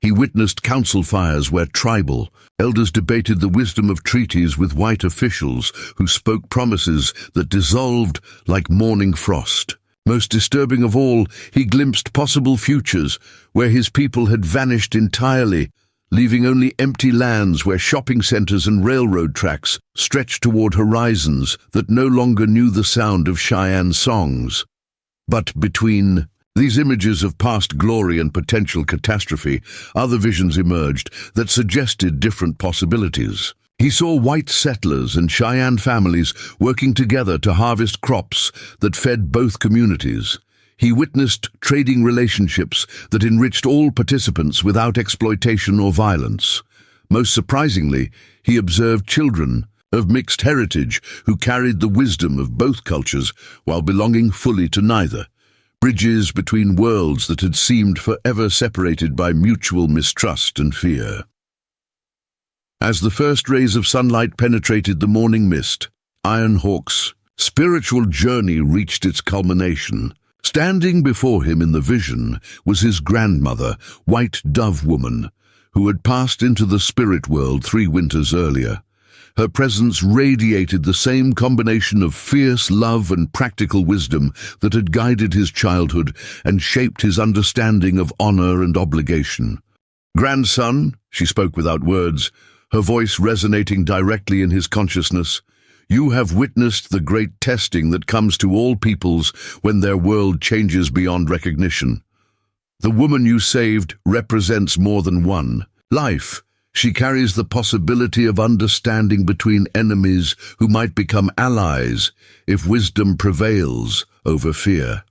He witnessed council fires where tribal elders debated the wisdom of treaties with white officials who spoke promises that dissolved like morning frost. Most disturbing of all, he glimpsed possible futures where his people had vanished entirely, leaving only empty lands where shopping centers and railroad tracks stretched toward horizons that no longer knew the sound of Cheyenne songs. But between these images of past glory and potential catastrophe, other visions emerged that suggested different possibilities. He saw white settlers and Cheyenne families working together to harvest crops that fed both communities. He witnessed trading relationships that enriched all participants without exploitation or violence. Most surprisingly, he observed children of mixed heritage who carried the wisdom of both cultures while belonging fully to neither. Bridges between worlds that had seemed forever separated by mutual mistrust and fear. As the first rays of sunlight penetrated the morning mist, Ironhawk's spiritual journey reached its culmination. Standing before him in the vision was his grandmother, White Dove Woman, who had passed into the spirit world 3 winters earlier. Her presence radiated the same combination of fierce love and practical wisdom that had guided his childhood and shaped his understanding of honor and obligation. "Grandson," she spoke without words, her voice resonating directly in his consciousness, "you have witnessed the great testing that comes to all peoples when their world changes beyond recognition. The woman you saved represents more than one life. She carries the possibility of understanding between enemies who might become allies if wisdom prevails over fear."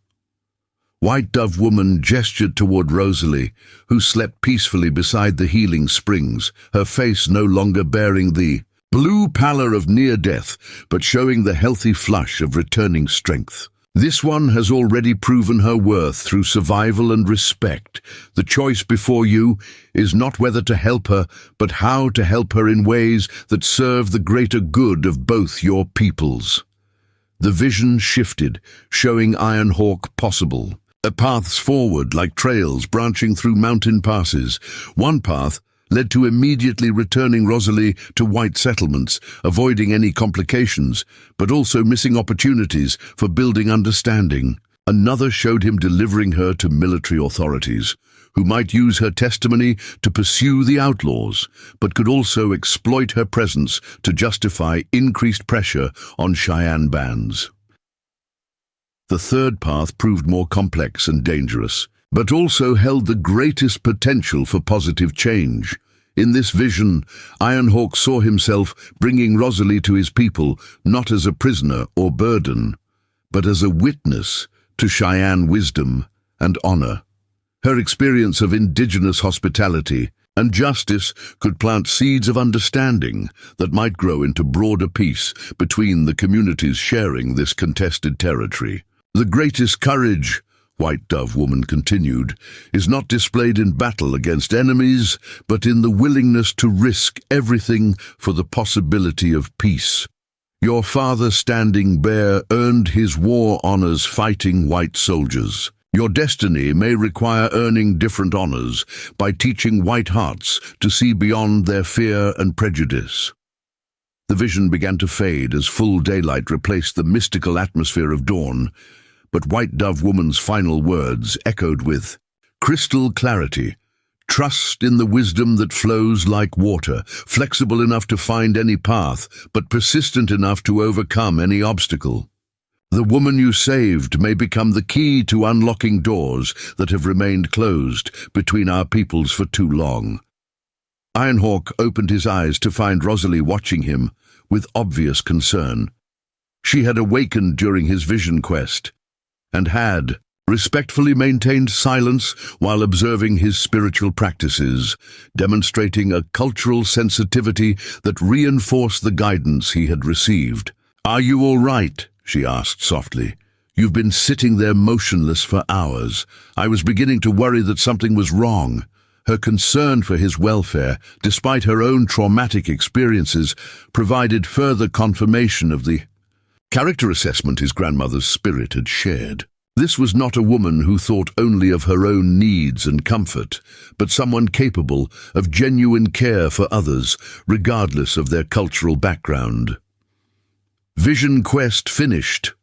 White Dove Woman gestured toward Rosalie, who slept peacefully beside the healing springs, her face no longer bearing the blue pallor of near death, but showing the healthy flush of returning strength. "This one has already proven her worth through survival and respect. The choice before you is not whether to help her, but how to help her in ways that serve the greater good of both your peoples." The vision shifted, showing Ironhawk possible. Paths forward like trails branching through mountain passes. One path led to immediately returning Rosalie to white settlements, avoiding any complications, but also missing opportunities for building understanding. Another showed him delivering her to military authorities, who might use her testimony to pursue the outlaws, but could also exploit her presence to justify increased pressure on Cheyenne bands. The third path proved more complex and dangerous, but also held the greatest potential for positive change. In this vision, Ironhawk saw himself bringing Rosalie to his people not as a prisoner or burden, but as a witness to Cheyenne wisdom and honor. Her experience of indigenous hospitality and justice could plant seeds of understanding that might grow into broader peace between the communities sharing this contested territory. "The greatest courage," White Dove Woman continued, "is not displayed in battle against enemies, but in the willingness to risk everything for the possibility of peace. Your father Standing Bear earned his war honors fighting white soldiers. Your destiny may require earning different honors by teaching white hearts to see beyond their fear and prejudice." The vision began to fade as full daylight replaced the mystical atmosphere of dawn, but White Dove Woman's final words echoed with crystal clarity. "Trust in the wisdom that flows like water, flexible enough to find any path, but persistent enough to overcome any obstacle. The woman you saved may become the key to unlocking doors that have remained closed between our peoples for too long." Ironhawk opened his eyes to find Rosalie watching him with obvious concern. She had awakened during his vision quest, and had respectfully maintained silence while observing his spiritual practices, demonstrating a cultural sensitivity that reinforced the guidance he had received. "Are you all right?" she asked softly. "You've been sitting there motionless for hours. I was beginning to worry that something was wrong." Her concern for his welfare, despite her own traumatic experiences, provided further confirmation of the character assessment his grandmother's spirit had shared. This was not a woman who thought only of her own needs and comfort, but someone capable of genuine care for others, regardless of their cultural background. "Vision quest finished,"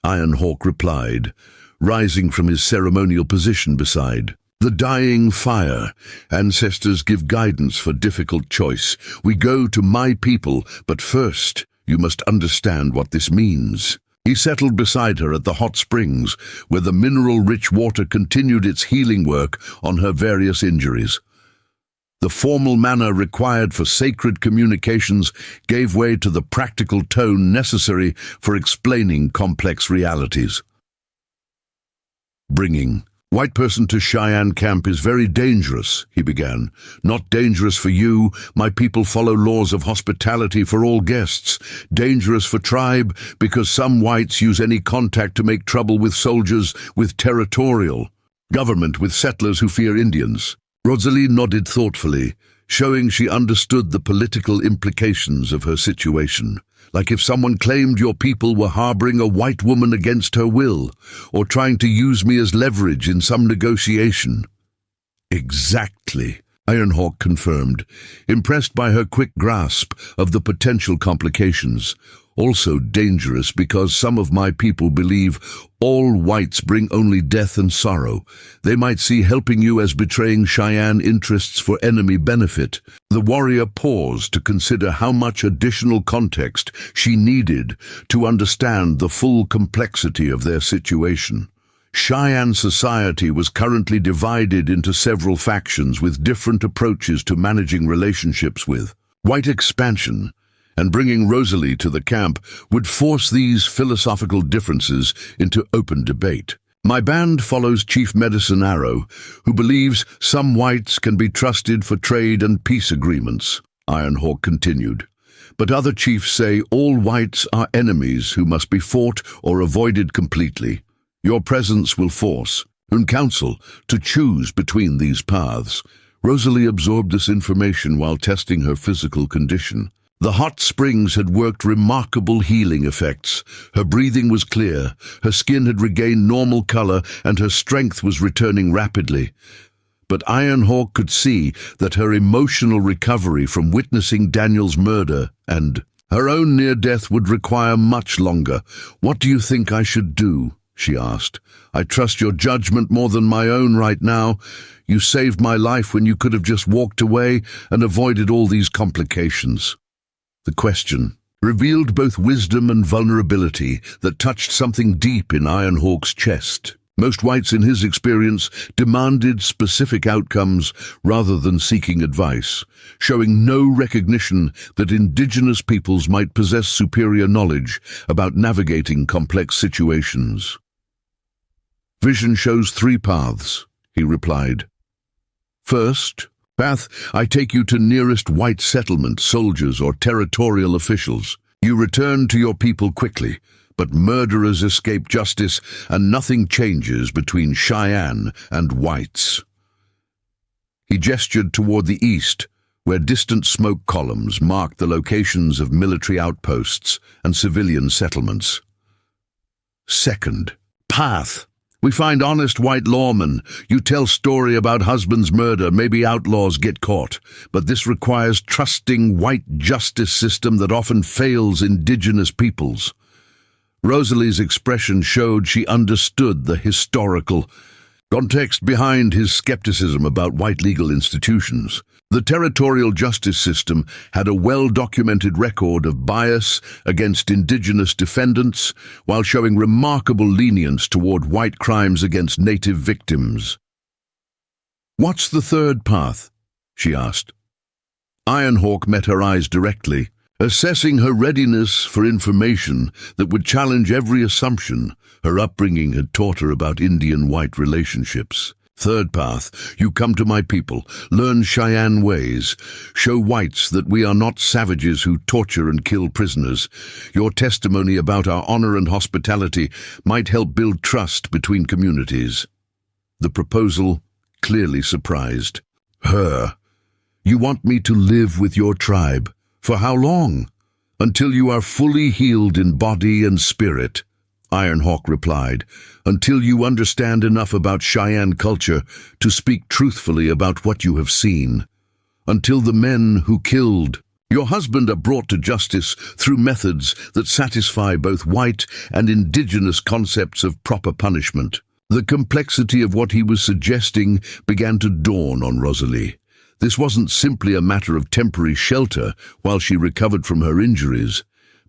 Ironhawk replied, rising from his ceremonial position beside the dying fire. "Ancestors give guidance for difficult choice. We go to my people, but first, you must understand what this means." He settled beside her at the hot springs, where the mineral-rich water continued its healing work on her various injuries. The formal manner required for sacred communications gave way to the practical tone necessary for explaining complex realities. Bringing "White person to Cheyenne camp is very dangerous," he began. "Not dangerous for you. My people follow laws of hospitality for all guests. Dangerous for tribe because some whites use any contact to make trouble with soldiers, with territorial government, with settlers who fear Indians." Rosalie nodded thoughtfully, showing she understood the political implications of her situation. Like if someone claimed your people were harboring a white woman against her will, or trying to use me as leverage in some negotiation. "Exactly," Ironhawk confirmed, impressed by her quick grasp of the potential complications. "Also dangerous because some of my people believe all whites bring only death and sorrow. They might see helping you as betraying Cheyenne interests for enemy benefit." The warrior paused to consider how much additional context she needed to understand the full complexity of their situation. Cheyenne society was currently divided into several factions with different approaches to managing relationships with white expansion, and bringing Rosalie to the camp would force these philosophical differences into open debate. "My band follows Chief Medicine Arrow, who believes some whites can be trusted for trade and peace agreements," Ironhawk continued. "But other chiefs say all whites are enemies who must be fought or avoided completely. Your presence will force council to choose between these paths." Rosalie absorbed this information while testing her physical condition. The hot springs had worked remarkable healing effects. Her breathing was clear, her skin had regained normal color, and her strength was returning rapidly. But Ironhawk could see that her emotional recovery from witnessing Daniel's murder and her own near death would require much longer. "What do you think I should do?" she asked. "I trust your judgment more than my own right now. You saved my life when you could have just walked away and avoided all these complications." The question revealed both wisdom and vulnerability that touched something deep in Ironhawk's chest. Most whites, in his experience, demanded specific outcomes rather than seeking advice, showing no recognition that indigenous peoples might possess superior knowledge about navigating complex situations. "Vision shows 3 paths," he replied. "First, path, I take you to nearest white settlement, soldiers or territorial officials. You return to your people quickly, but murderers escape justice and nothing changes between Cheyenne and whites." He gestured toward the east, where distant smoke columns marked the locations of military outposts and civilian settlements. "Second, path. We find honest white lawmen. You tell story about husband's murder, maybe outlaws get caught. But this requires trusting white justice system that often fails indigenous peoples." Rosalie's expression showed she understood the historical context behind his skepticism about white legal institutions. The territorial justice system had a well-documented record of bias against indigenous defendants, while showing remarkable lenience toward white crimes against native victims. "What's the third path?" she asked. Ironhawk met her eyes directly, assessing her readiness for information that would challenge every assumption her upbringing had taught her about Indian-white relationships. "Third path, you come to my people, learn Cheyenne ways, show whites that we are not savages who torture and kill prisoners. Your testimony about our honor and hospitality might help build trust between communities." The proposal clearly surprised her. "You want me to live with your tribe? For how long?" "Until you are fully healed in body and spirit," Ironhawk replied. "Until you understand enough about Cheyenne culture to speak truthfully about what you have seen. Until the men who killed your husband are brought to justice through methods that satisfy both white and indigenous concepts of proper punishment." The complexity of what he was suggesting began to dawn on Rosalie. This wasn't simply a matter of temporary shelter while she recovered from her injuries,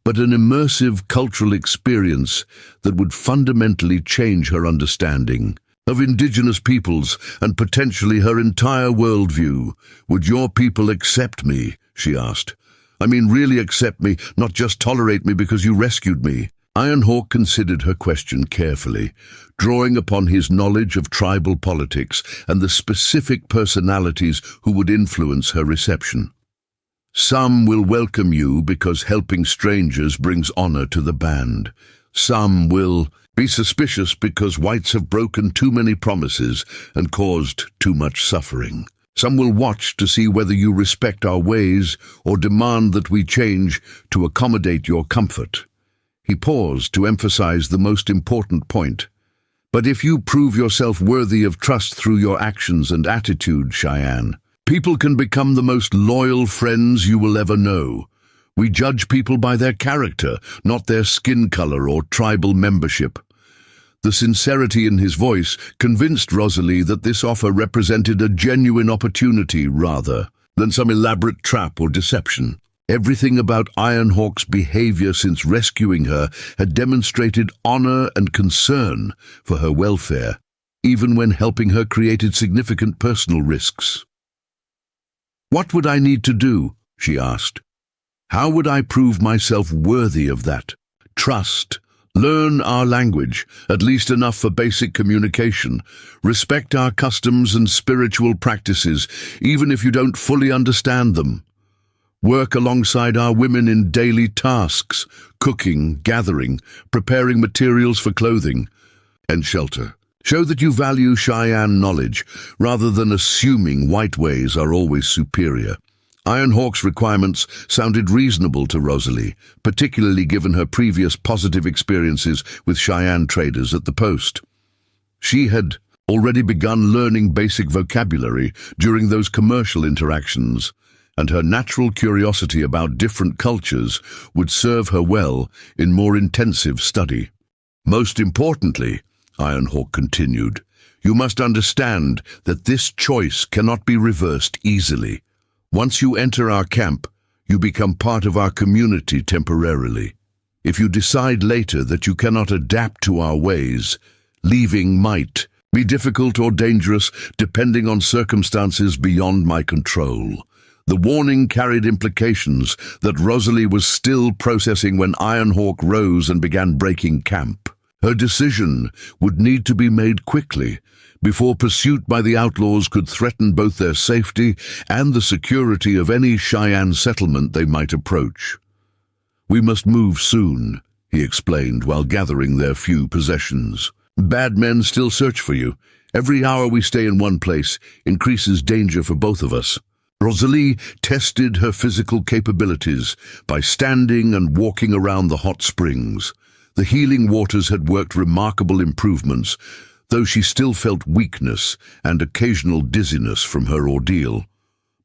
but an immersive cultural experience that would fundamentally change her understanding of indigenous peoples and potentially her entire worldview. "Would your people accept me?" she asked. "I mean really accept me, not just tolerate me because you rescued me." Ironhawk considered her question carefully, drawing upon his knowledge of tribal politics and the specific personalities who would influence her reception. Some will welcome you because helping strangers brings honor to the band. Some will be suspicious because whites have broken too many promises and caused too much suffering. Some will watch to see whether you respect our ways or demand that we change to accommodate your comfort. He paused to emphasize the most important point. But if you prove yourself worthy of trust through your actions and attitude, Cheyenne, people can become the most loyal friends you will ever know. We judge people by their character, not their skin color or tribal membership. The sincerity in his voice convinced Rosalie that this offer represented a genuine opportunity rather than some elaborate trap or deception. Everything about Ironhawk's behavior since rescuing her had demonstrated honor and concern for her welfare, even when helping her created significant personal risks. "What would I need to do?" she asked. "How would I prove myself worthy of that? Trust. Learn our language, at least enough for basic communication. Respect our customs and spiritual practices, even if you don't fully understand them. Work alongside our women in daily tasks, cooking, gathering, preparing materials for clothing and shelter. Show that you value Cheyenne knowledge, rather than assuming white ways are always superior." Ironhawk's requirements sounded reasonable to Rosalie, particularly given her previous positive experiences with Cheyenne traders at the post. She had already begun learning basic vocabulary during those commercial interactions, and her natural curiosity about different cultures would serve her well in more intensive study. "Most importantly," Ironhawk continued, "you must understand that this choice cannot be reversed easily. Once you enter our camp, you become part of our community temporarily. If you decide later that you cannot adapt to our ways, leaving might be difficult or dangerous depending on circumstances beyond my control." The warning carried implications that Rosalie was still processing when Ironhawk rose and began breaking camp. Her decision would need to be made quickly, before pursuit by the outlaws could threaten both their safety and the security of any Cheyenne settlement they might approach. "We must move soon," he explained while gathering their few possessions. "Bad men still search for you. Every hour we stay in one place increases danger for both of us." Rosalie tested her physical capabilities by standing and walking around the hot springs. The healing waters had worked remarkable improvements, though she still felt weakness and occasional dizziness from her ordeal.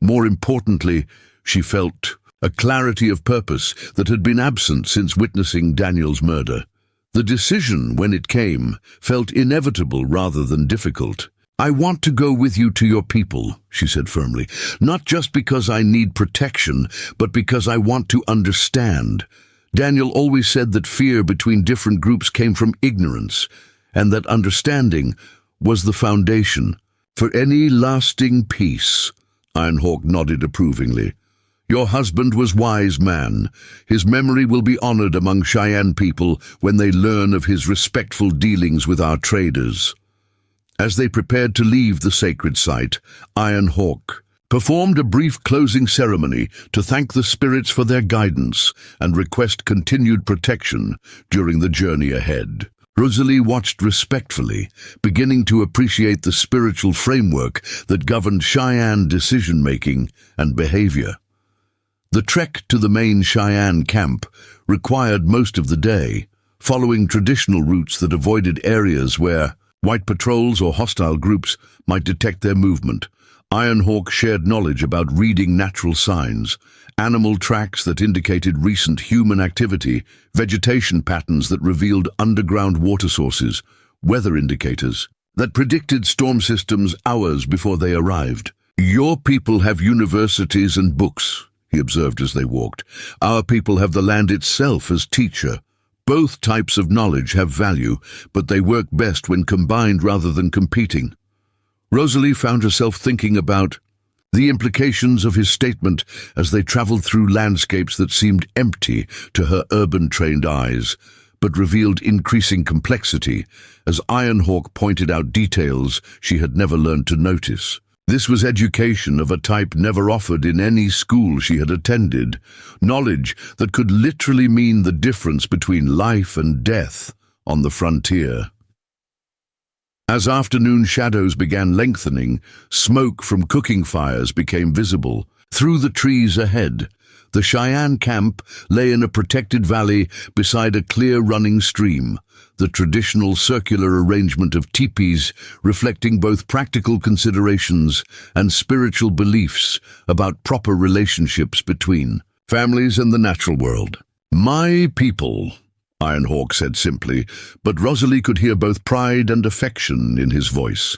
More importantly, she felt a clarity of purpose that had been absent since witnessing Daniel's murder. The decision, when it came, felt inevitable rather than difficult. "I want to go with you to your people," she said firmly, "not just because I need protection, but because I want to understand. Daniel always said that fear between different groups came from ignorance, and that understanding was the foundation for any lasting peace." Ironhawk nodded approvingly. "Your husband was a wise man. His memory will be honored among Cheyenne people when they learn of his respectful dealings with our traders." As they prepared to leave the sacred site, Ironhawk performed a brief closing ceremony to thank the spirits for their guidance and request continued protection during the journey ahead. Rosalie watched respectfully, beginning to appreciate the spiritual framework that governed Cheyenne decision-making and behavior. The trek to the main Cheyenne camp required most of the day, following traditional routes that avoided areas where white patrols or hostile groups might detect their movement. Ironhawk shared knowledge about reading natural signs, animal tracks that indicated recent human activity, vegetation patterns that revealed underground water sources, weather indicators that predicted storm systems hours before they arrived. "Your people have universities and books," he observed as they walked. "Our people have the land itself as teacher. Both types of knowledge have value, but they work best when combined rather than competing." Rosalie found herself thinking about the implications of his statement as they traveled through landscapes that seemed empty to her urban-trained eyes, but revealed increasing complexity as Ironhawk pointed out details she had never learned to notice. This was education of a type never offered in any school she had attended, knowledge that could literally mean the difference between life and death on the frontier. As afternoon shadows began lengthening, smoke from cooking fires became visible. Through the trees ahead, the Cheyenne camp lay in a protected valley beside a clear running stream, the traditional circular arrangement of teepees reflecting both practical considerations and spiritual beliefs about proper relationships between families and the natural world. "My people," Ironhawk said simply, but Rosalie could hear both pride and affection in his voice.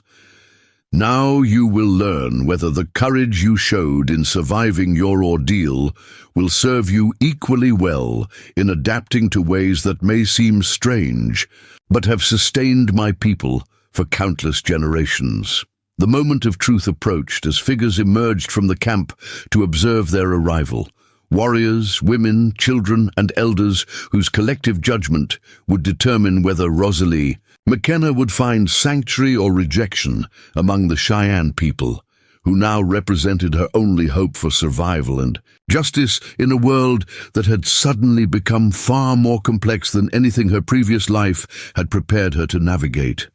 "Now you will learn whether the courage you showed in surviving your ordeal will serve you equally well in adapting to ways that may seem strange, but have sustained my people for countless generations." The moment of truth approached as figures emerged from the camp to observe their arrival. Warriors, women, children, and elders whose collective judgment would determine whether Rosalie McKenna would find sanctuary or rejection among the Cheyenne people, who now represented her only hope for survival and justice in a world that had suddenly become far more complex than anything her previous life had prepared her to navigate.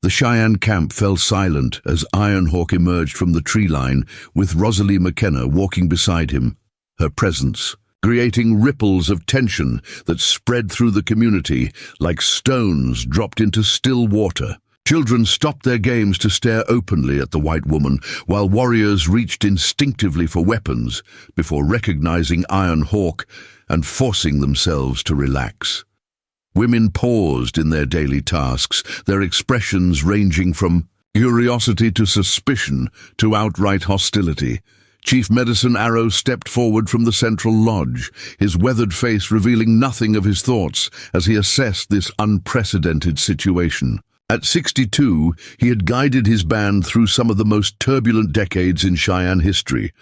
The Cheyenne camp fell silent as Ironhawk emerged from the tree line with Rosalie McKenna walking beside him, her presence creating ripples of tension that spread through the community like stones dropped into still water. Children stopped their games to stare openly at the white woman, while warriors reached instinctively for weapons before recognizing Ironhawk and forcing themselves to relax. Women paused in their daily tasks, their expressions ranging from curiosity to suspicion to outright hostility. Chief Medicine Arrow stepped forward from the central lodge, his weathered face revealing nothing of his thoughts as he assessed this unprecedented situation. At 62, he had guided his band through some of the most turbulent decades in Cheyenne history,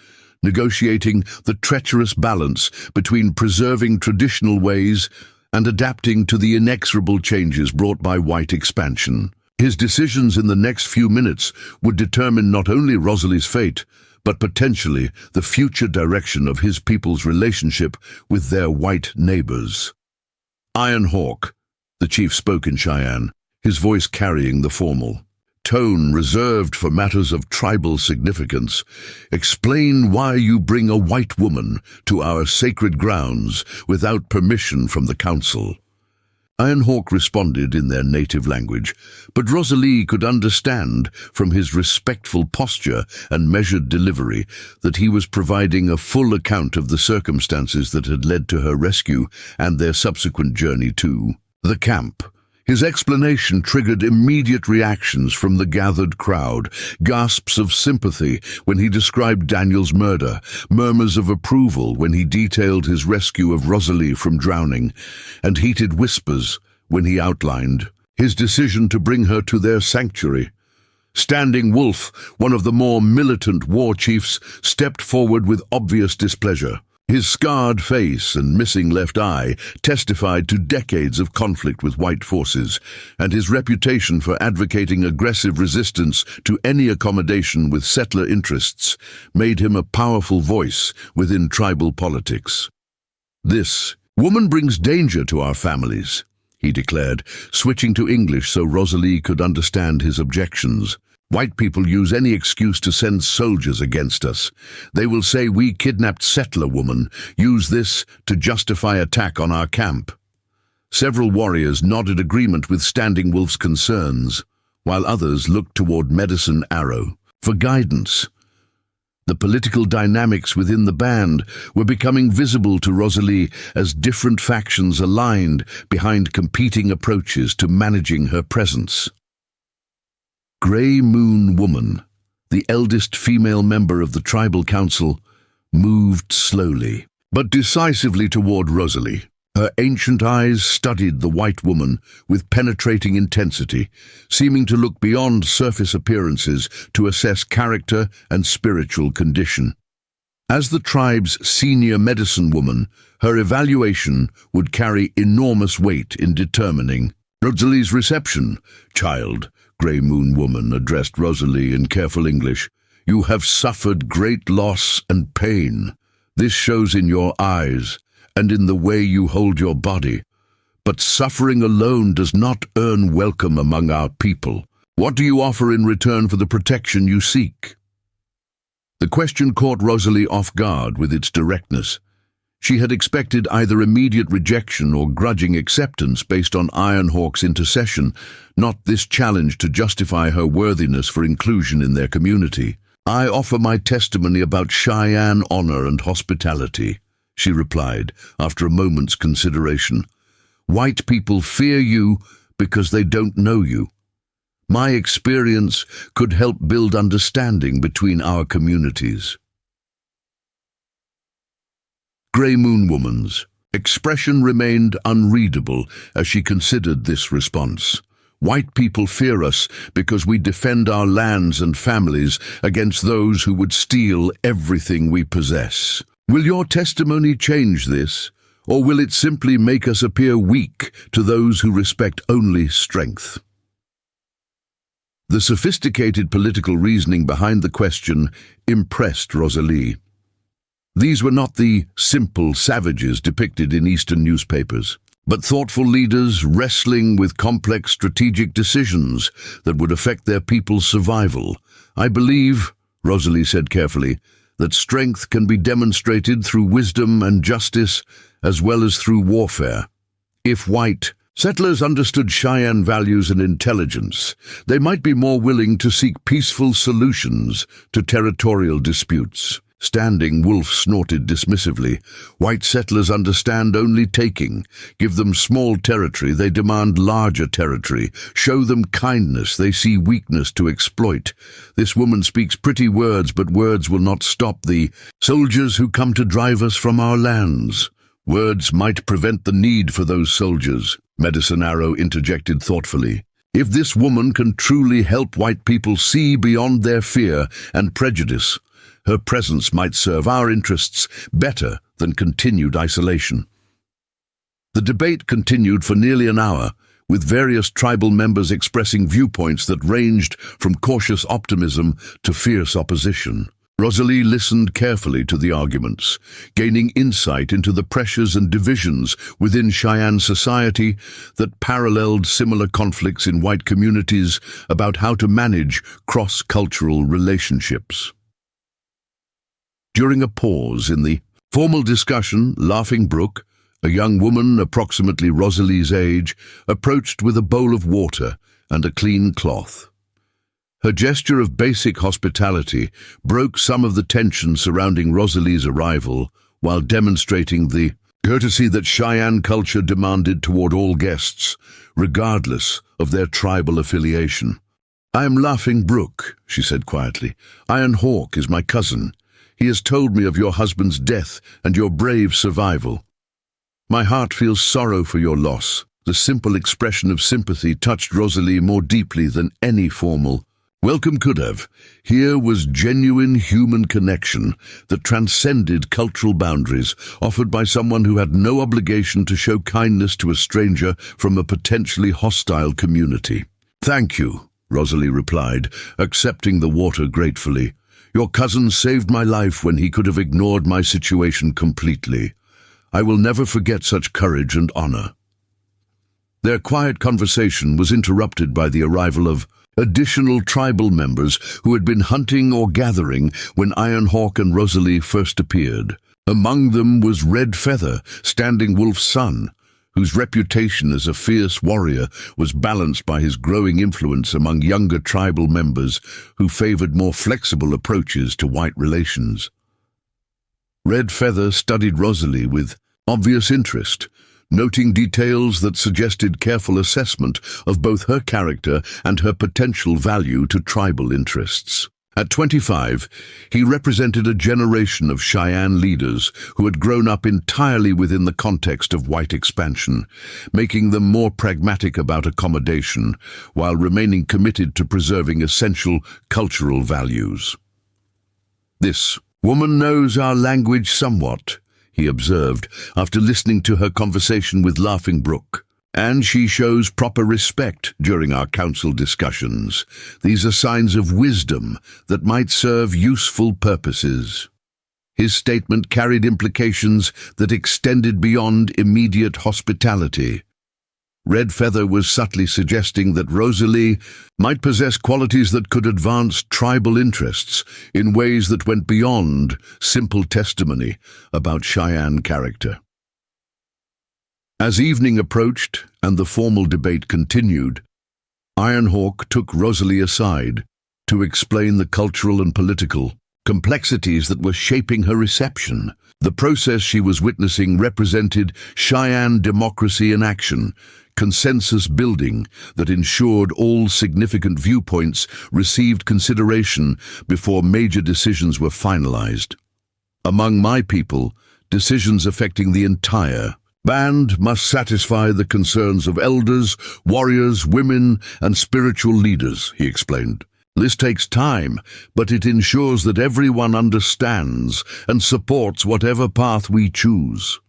negotiating the treacherous balance between preserving traditional ways and adapting to the inexorable changes brought by white expansion. His decisions in the next few minutes would determine not only Rosalie's fate, but potentially the future direction of his people's relationship with their white neighbors. "Ironhawk," the chief spoke in Cheyenne, his voice carrying the formal tone reserved for matters of tribal significance. "Explain why you bring a white woman to our sacred grounds without permission from the council." Ironhawk responded in their native language, but Rosalie could understand from his respectful posture and measured delivery that he was providing a full account of the circumstances that had led to her rescue and their subsequent journey to the camp. His explanation triggered immediate reactions from the gathered crowd, gasps of sympathy when he described Daniel's murder, murmurs of approval when he detailed his rescue of Rosalie from drowning, and heated whispers when he outlined his decision to bring her to their sanctuary. Standing Wolf, one of the more militant war chiefs, stepped forward with obvious displeasure. His scarred face and missing left eye testified to decades of conflict with white forces, and his reputation for advocating aggressive resistance to any accommodation with settler interests made him a powerful voice within tribal politics. "This woman brings danger to our families," he declared, switching to English so Rosalie could understand his objections. "White people use any excuse to send soldiers against us. They will say we kidnapped settler woman, use this to justify attack on our camp." Several warriors nodded agreement with Standing Wolf's concerns, while others looked toward Medicine Arrow for guidance. The political dynamics within the band were becoming visible to Rosalie as different factions aligned behind competing approaches to managing her presence. Grey Moon Woman, the eldest female member of the tribal council, moved slowly, but decisively toward Rosalie. Her ancient eyes studied the white woman with penetrating intensity, seeming to look beyond surface appearances to assess character and spiritual condition. As the tribe's senior medicine woman, her evaluation would carry enormous weight in determining Rosalie's reception. "Child," Grey Moon Woman addressed Rosalie in careful English, "you have suffered great loss and pain. This shows in your eyes and in the way you hold your body. But suffering alone does not earn welcome among our people. What do you offer in return for the protection you seek?" The question caught Rosalie off guard with its directness. She had expected either immediate rejection or grudging acceptance based on Ironhawk's intercession, not this challenge to justify her worthiness for inclusion in their community. "I offer my testimony about Cheyenne honor and hospitality," she replied after a moment's consideration. "White people fear you because they don't know you. My experience could help build understanding between our communities." Grey Moon Woman's expression remained unreadable as she considered this response. "White people fear us because we defend our lands and families against those who would steal everything we possess. Will your testimony change this, or will it simply make us appear weak to those who respect only strength?" The sophisticated political reasoning behind the question impressed Rosalie. These were not the simple savages depicted in Eastern newspapers, but thoughtful leaders wrestling with complex strategic decisions that would affect their people's survival. "I believe," Rosalie said carefully, "that strength can be demonstrated through wisdom and justice as well as through warfare. If white settlers understood Cheyenne values and intelligence, they might be more willing to seek peaceful solutions to territorial disputes." Standing Wolf snorted dismissively. "White settlers understand only taking. Give them small territory, they demand larger territory. Show them kindness, they see weakness to exploit. This woman speaks pretty words, but words will not stop the soldiers who come to drive us from our lands. Words might prevent the need for those soldiers," Medicine Arrow interjected thoughtfully. "If this woman can truly help white people see beyond their fear and prejudice, her presence might serve our interests better than continued isolation." The debate continued for nearly an hour, with various tribal members expressing viewpoints that ranged from cautious optimism to fierce opposition. Rosalie listened carefully to the arguments, gaining insight into the pressures and divisions within Cheyenne society that paralleled similar conflicts in white communities about how to manage cross-cultural relationships. During a pause in the formal discussion, Laughing Brook, a young woman approximately Rosalie's age, approached with a bowl of water and a clean cloth. Her gesture of basic hospitality broke some of the tension surrounding Rosalie's arrival while demonstrating the courtesy that Cheyenne culture demanded toward all guests, regardless of their tribal affiliation. "I am Laughing Brook," she said quietly. "Ironhawk is my cousin. He has told me of your husband's death and your brave survival. My heart feels sorrow for your loss." The simple expression of sympathy touched Rosalie more deeply than any formal welcome could have. Here was genuine human connection that transcended cultural boundaries, offered by someone who had no obligation to show kindness to a stranger from a potentially hostile community. "Thank you," Rosalie replied, accepting the water gratefully. "Your cousin saved my life when he could have ignored my situation completely. I will never forget such courage and honor." Their quiet conversation was interrupted by the arrival of additional tribal members who had been hunting or gathering when Ironhawk and Rosalie first appeared. Among them was Red Feather, Standing Wolf's son, whose reputation as a fierce warrior was balanced by his growing influence among younger tribal members who favored more flexible approaches to white relations. Red Feather studied Rosalie with obvious interest, noting details that suggested careful assessment of both her character and her potential value to tribal interests. At 25, he represented a generation of Cheyenne leaders who had grown up entirely within the context of white expansion, making them more pragmatic about accommodation while remaining committed to preserving essential cultural values. This "Woman knows our language somewhat," he observed after listening to her conversation with Laughing Brook. "And she shows proper respect during our council discussions. These are signs of wisdom that might serve useful purposes." His statement carried implications that extended beyond immediate hospitality. Red Feather was subtly suggesting that Rosalie might possess qualities that could advance tribal interests in ways that went beyond simple testimony about Cheyenne character. As evening approached and the formal debate continued, Ironhawk took Rosalie aside to explain the cultural and political complexities that were shaping her reception. The process she was witnessing represented Cheyenne democracy in action, consensus building that ensured all significant viewpoints received consideration before major decisions were finalized. Among my people, decisions affecting the entire band must satisfy the concerns of elders, warriors, women, and spiritual leaders, he explained. This takes time, but it ensures that everyone understands and supports whatever path we choose.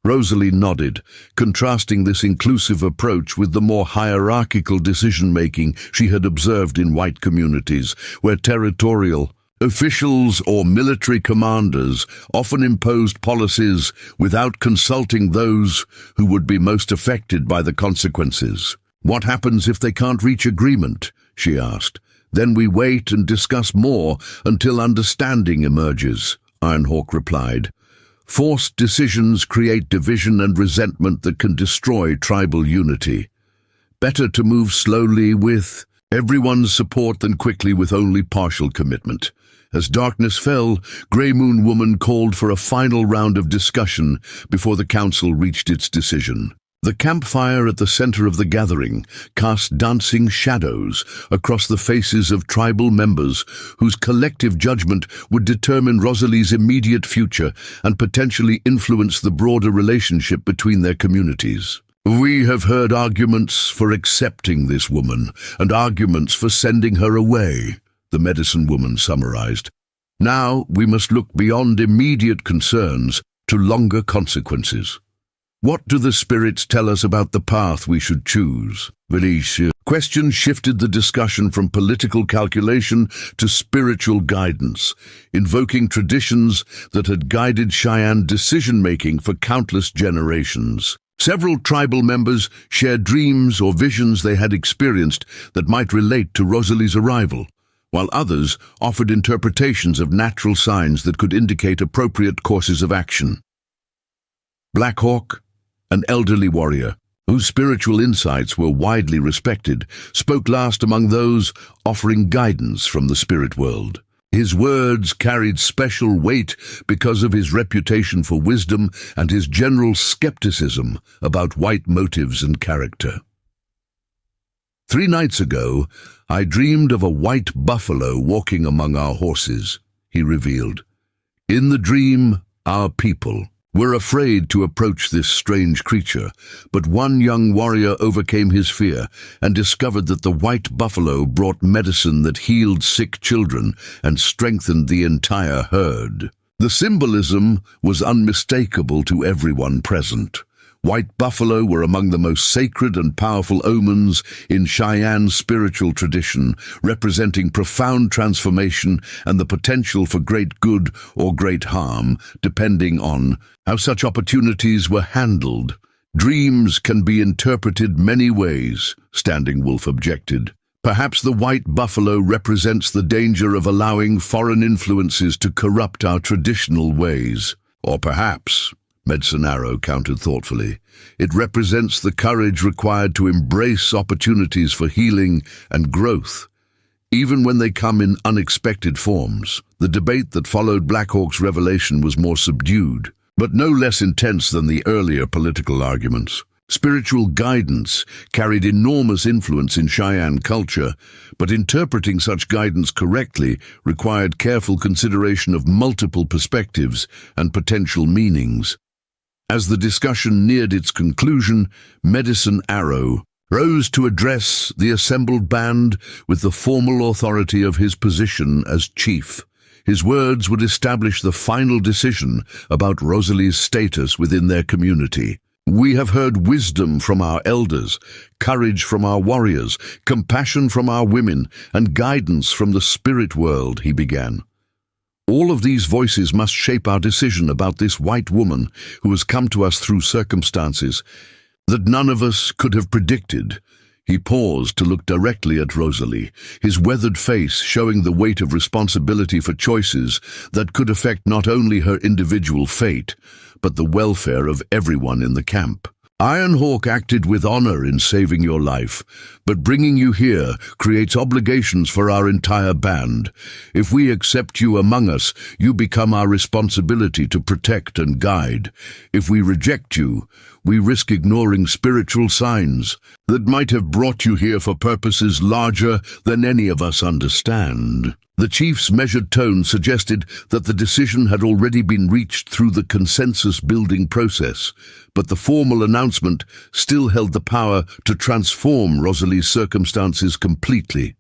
Rosalie nodded, contrasting this inclusive approach with the more hierarchical decision-making she had observed in white communities, where territorial officials or military commanders often imposed policies without consulting those who would be most affected by the consequences. "What happens if they can't reach agreement?" she asked. "Then we wait and discuss more until understanding emerges," Ironhawk replied. "Forced decisions create division and resentment that can destroy tribal unity. Better to move slowly with everyone's support than quickly with only partial commitment." As darkness fell, Grey Moon Woman called for a final round of discussion before the council reached its decision. The campfire at the center of the gathering cast dancing shadows across the faces of tribal members whose collective judgment would determine Rosalie's immediate future and potentially influence the broader relationship between their communities. "We have heard arguments for accepting this woman and arguments for sending her away," the medicine woman summarized. "Now we must look beyond immediate concerns to longer consequences. What do the spirits tell us about the path we should choose?" Questions shifted the discussion from political calculation to spiritual guidance, invoking traditions that had guided Cheyenne decision-making for countless generations. Several tribal members shared dreams or visions they had experienced that might relate to Rosalie's arrival, while others offered interpretations of natural signs that could indicate appropriate courses of action. Blackhawk, an elderly warrior, whose spiritual insights were widely respected, spoke last among those offering guidance from the spirit world. His words carried special weight because of his reputation for wisdom and his general skepticism about white motives and character. "3 nights ago, I dreamed of a white buffalo walking among our horses," he revealed. "In the dream, our people were afraid to approach this strange creature, but one young warrior overcame his fear and discovered that the white buffalo brought medicine that healed sick children and strengthened the entire herd. The symbolism was unmistakable to everyone present. White buffalo were among the most sacred and powerful omens in Cheyenne's spiritual tradition, representing profound transformation and the potential for great good or great harm, depending on how such opportunities were handled. "Dreams can be interpreted many ways," Standing Wolf objected. "Perhaps the white buffalo represents the danger of allowing foreign influences to corrupt our traditional ways. Or perhaps," Medicine Arrow countered thoughtfully, "it represents the courage required to embrace opportunities for healing and growth, even when they come in unexpected forms." The debate that followed Blackhawk's revelation was more subdued, but no less intense than the earlier political arguments. Spiritual guidance carried enormous influence in Cheyenne culture, but interpreting such guidance correctly required careful consideration of multiple perspectives and potential meanings. As the discussion neared its conclusion, Medicine Arrow rose to address the assembled band with the formal authority of his position as chief. His words would establish the final decision about Rosalie's status within their community. "We have heard wisdom from our elders, courage from our warriors, compassion from our women, and guidance from the spirit world," he began. "All of these voices must shape our decision about this white woman who has come to us through circumstances that none of us could have predicted." He paused to look directly at Rosalie, his weathered face showing the weight of responsibility for choices that could affect not only her individual fate, but the welfare of everyone in the camp. "Ironhawk acted with honor in saving your life, but bringing you here creates obligations for our entire band. If we accept you among us, you become our responsibility to protect and guide. If we reject you, we risk ignoring spiritual signs that might have brought you here for purposes larger than any of us understand." The chief's measured tone suggested that the decision had already been reached through the consensus-building process, but the formal announcement still held the power to transform Rosalie's circumstances completely.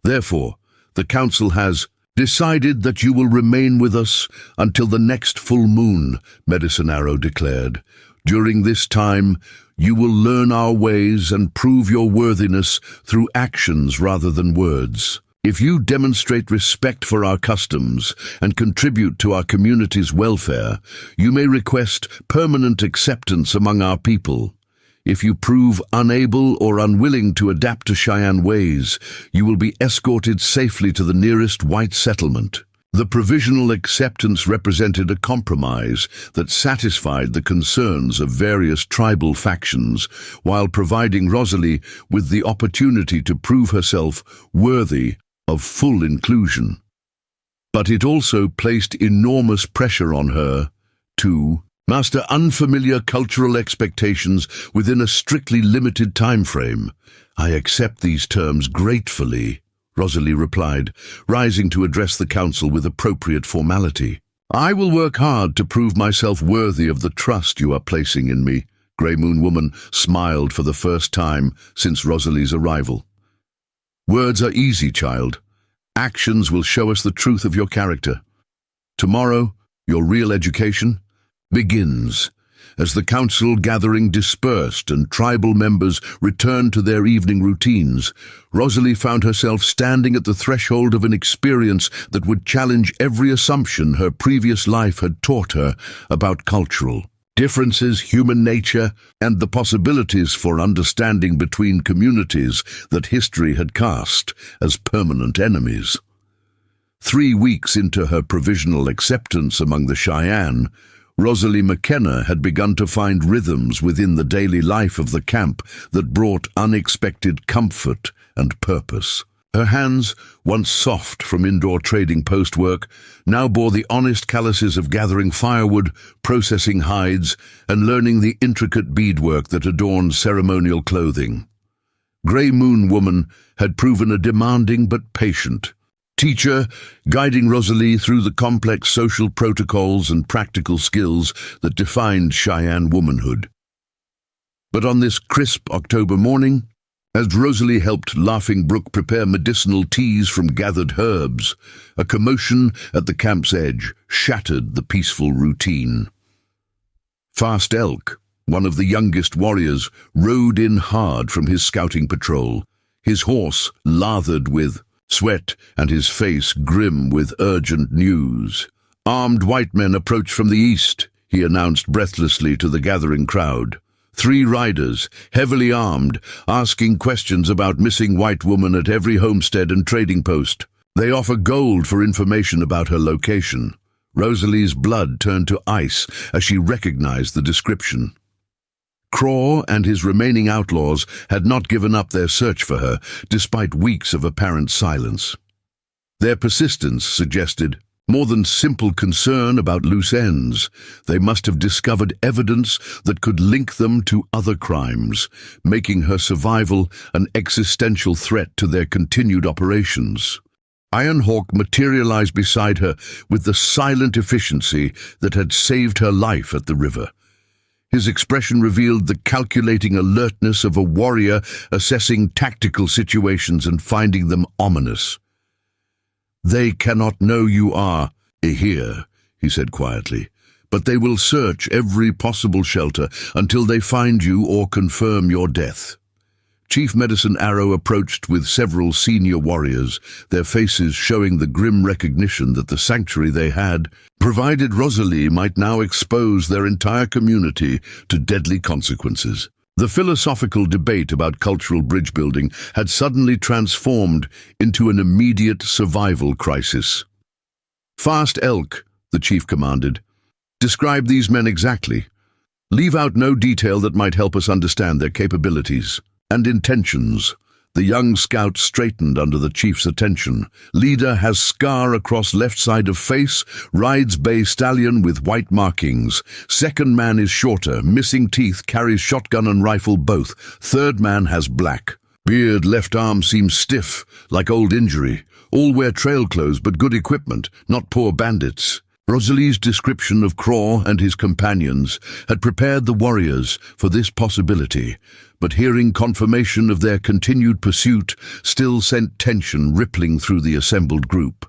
"Therefore, the council has decided that you will remain with us until the next full moon," Medicine Arrow declared. "During this time, you will learn our ways and prove your worthiness through actions rather than words. If you demonstrate respect for our customs and contribute to our community's welfare, you may request permanent acceptance among our people. If you prove unable or unwilling to adapt to Cheyenne ways, you will be escorted safely to the nearest white settlement." The provisional acceptance represented a compromise that satisfied the concerns of various tribal factions, while providing Rosalie with the opportunity to prove herself worthy of full inclusion. But it also placed enormous pressure on her to master unfamiliar cultural expectations within a strictly limited time frame. "I accept these terms gratefully," Rosalie replied, rising to address the council with appropriate formality. "I will work hard to prove myself worthy of the trust you are placing in me." Grey Moon Woman smiled for the first time since Rosalie's arrival. "Words are easy, child. Actions will show us the truth of your character. Tomorrow, your real education begins." As the council gathering dispersed and tribal members returned to their evening routines, Rosalie found herself standing at the threshold of an experience that would challenge every assumption her previous life had taught her about cultural differences, human nature, and the possibilities for understanding between communities that history had cast as permanent enemies. 3 weeks into her provisional acceptance among the Cheyenne, Rosalie McKenna had begun to find rhythms within the daily life of the camp that brought unexpected comfort and purpose. Her hands, once soft from indoor trading post work, now bore the honest calluses of gathering firewood, processing hides, and learning the intricate beadwork that adorned ceremonial clothing. Grey Moon Woman had proven a demanding but patient teacher, guiding Rosalie through the complex social protocols and practical skills that defined Cheyenne womanhood. But on this crisp October morning, as Rosalie helped Laughing Brook prepare medicinal teas from gathered herbs, a commotion at the camp's edge shattered the peaceful routine. Fast Elk, one of the youngest warriors, rode in hard from his scouting patrol, his horse lathered with sweat and his face grim with urgent news. "Armed white men approach from the east," he announced breathlessly to the gathering crowd. 3 riders, heavily armed, asking questions about missing white woman at every homestead and trading post. They offer gold for information about her location. Rosalie's blood turned to ice as she recognized the description. Craw and his remaining outlaws had not given up their search for her, despite weeks of apparent silence. Their persistence suggested more than simple concern about loose ends. They must have discovered evidence that could link them to other crimes, making her survival an existential threat to their continued operations. Ironhawk materialized beside her with the silent efficiency that had saved her life at the river. His expression revealed the calculating alertness of a warrior assessing tactical situations and finding them ominous. They cannot know you are here, he said quietly, but they will search every possible shelter until they find you or confirm your death. Chief Medicine Arrow approached with several senior warriors, their faces showing the grim recognition that the sanctuary they had provided Rosalie might now expose their entire community to deadly consequences. The philosophical debate about cultural bridge building had suddenly transformed into an immediate survival crisis. "Fast Elk," the chief commanded. "Describe these men exactly. Leave out no detail that might help us understand their capabilities and intentions." The young scout straightened under the chief's attention. "Leader has scar across left side of face, rides bay stallion with white markings. Second man is shorter, missing teeth, carries shotgun and rifle both. Third man has black. Beard, left arm seems stiff, like old injury. All wear trail clothes but good equipment, not poor bandits." Rosalie's description of Craw and his companions had prepared the warriors for this possibility, but hearing confirmation of their continued pursuit still sent tension rippling through the assembled group.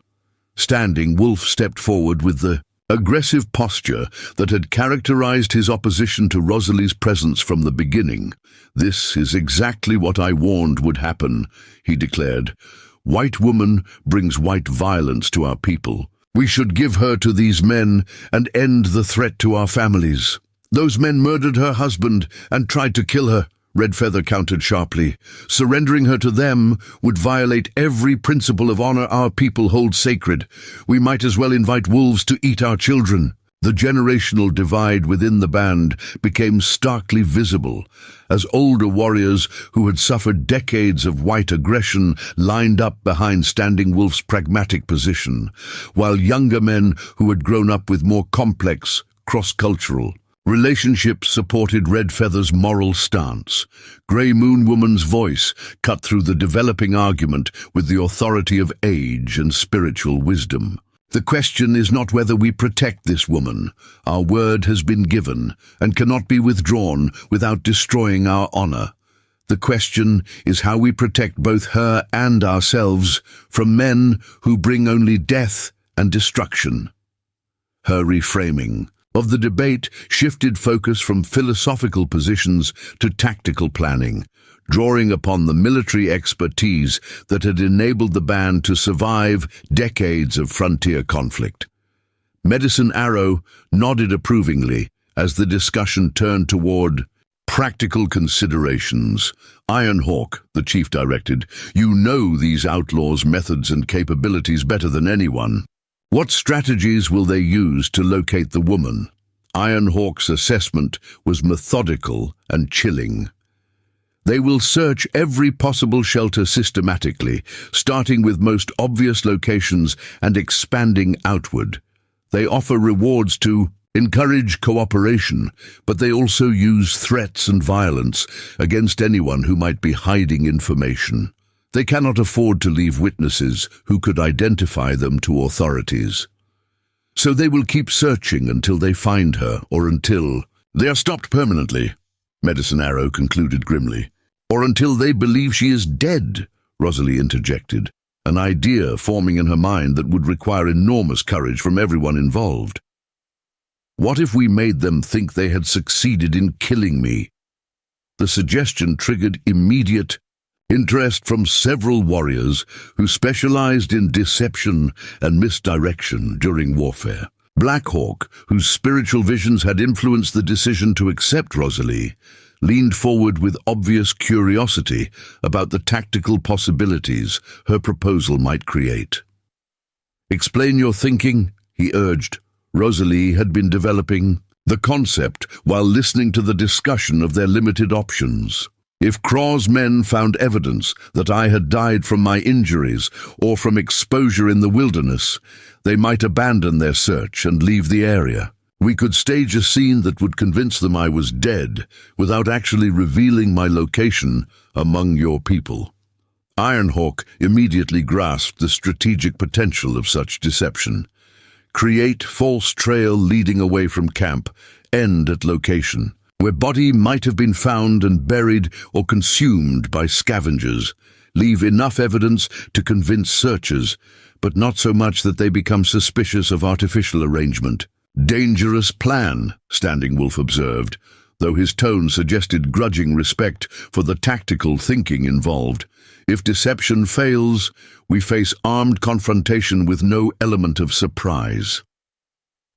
Standing, Wolf stepped forward with the aggressive posture that had characterized his opposition to Rosalie's presence from the beginning. "This is exactly what I warned would happen," he declared. "White woman brings white violence to our people. We should give her to these men and end the threat to our families." "Those men murdered her husband and tried to kill her," Red Feather countered sharply. "Surrendering her to them would violate every principle of honor our people hold sacred. We might as well invite wolves to eat our children." The generational divide within the band became starkly visible as older warriors who had suffered decades of white aggression lined up behind Standing Wolf's pragmatic position, while younger men who had grown up with more complex, cross-cultural relationships supported Red Feather's moral stance. Grey Moon Woman's voice cut through the developing argument with the authority of age and spiritual wisdom. "The question is not whether we protect this woman. Our word has been given and cannot be withdrawn without destroying our honor. The question is how we protect both her and ourselves from men who bring only death and destruction." Her reframing of the debate shifted focus from philosophical positions to tactical planning, drawing upon the military expertise that had enabled the band to survive decades of frontier conflict. Medicine Arrow nodded approvingly as the discussion turned toward practical considerations. "Ironhawk," the chief directed, "you know these outlaws' methods and capabilities better than anyone. What strategies will they use to locate the woman?" Ironhawk's assessment was methodical and chilling. "They will search every possible shelter systematically, starting with most obvious locations and expanding outward. They offer rewards to encourage cooperation, but they also use threats and violence against anyone who might be hiding information. They cannot afford to leave witnesses who could identify them to authorities. So they will keep searching until they find her, or until they are stopped permanently," Medicine Arrow concluded grimly. "Or until they believe she is dead," Rosalie interjected, an idea forming in her mind that would require enormous courage from everyone involved. "What if we made them think they had succeeded in killing me?" The suggestion triggered immediate interest from several warriors who specialized in deception and misdirection during warfare. Blackhawk, whose spiritual visions had influenced the decision to accept Rosalie, leaned forward with obvious curiosity about the tactical possibilities her proposal might create. "Explain your thinking," he urged. Rosalie had been developing the concept while listening to the discussion of their limited options. "If Craw's men found evidence that I had died from my injuries or from exposure in the wilderness, they might abandon their search and leave the area. We could stage a scene that would convince them I was dead without actually revealing my location among your people." Ironhawk immediately grasped the strategic potential of such deception. Create false trail leading away from camp, end at location, where body might have been found and buried or consumed by scavengers. Leave enough evidence to convince searchers, but not so much that they become suspicious of artificial arrangement. "Dangerous plan," Standing Wolf observed, though his tone suggested grudging respect for the tactical thinking involved. "If deception fails, we face armed confrontation with no element of surprise.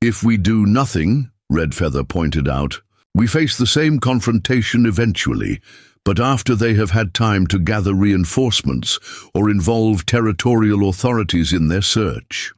If we do nothing," Redfeather pointed out, "we face the same confrontation eventually, but after they have had time to gather reinforcements or involve territorial authorities in their search."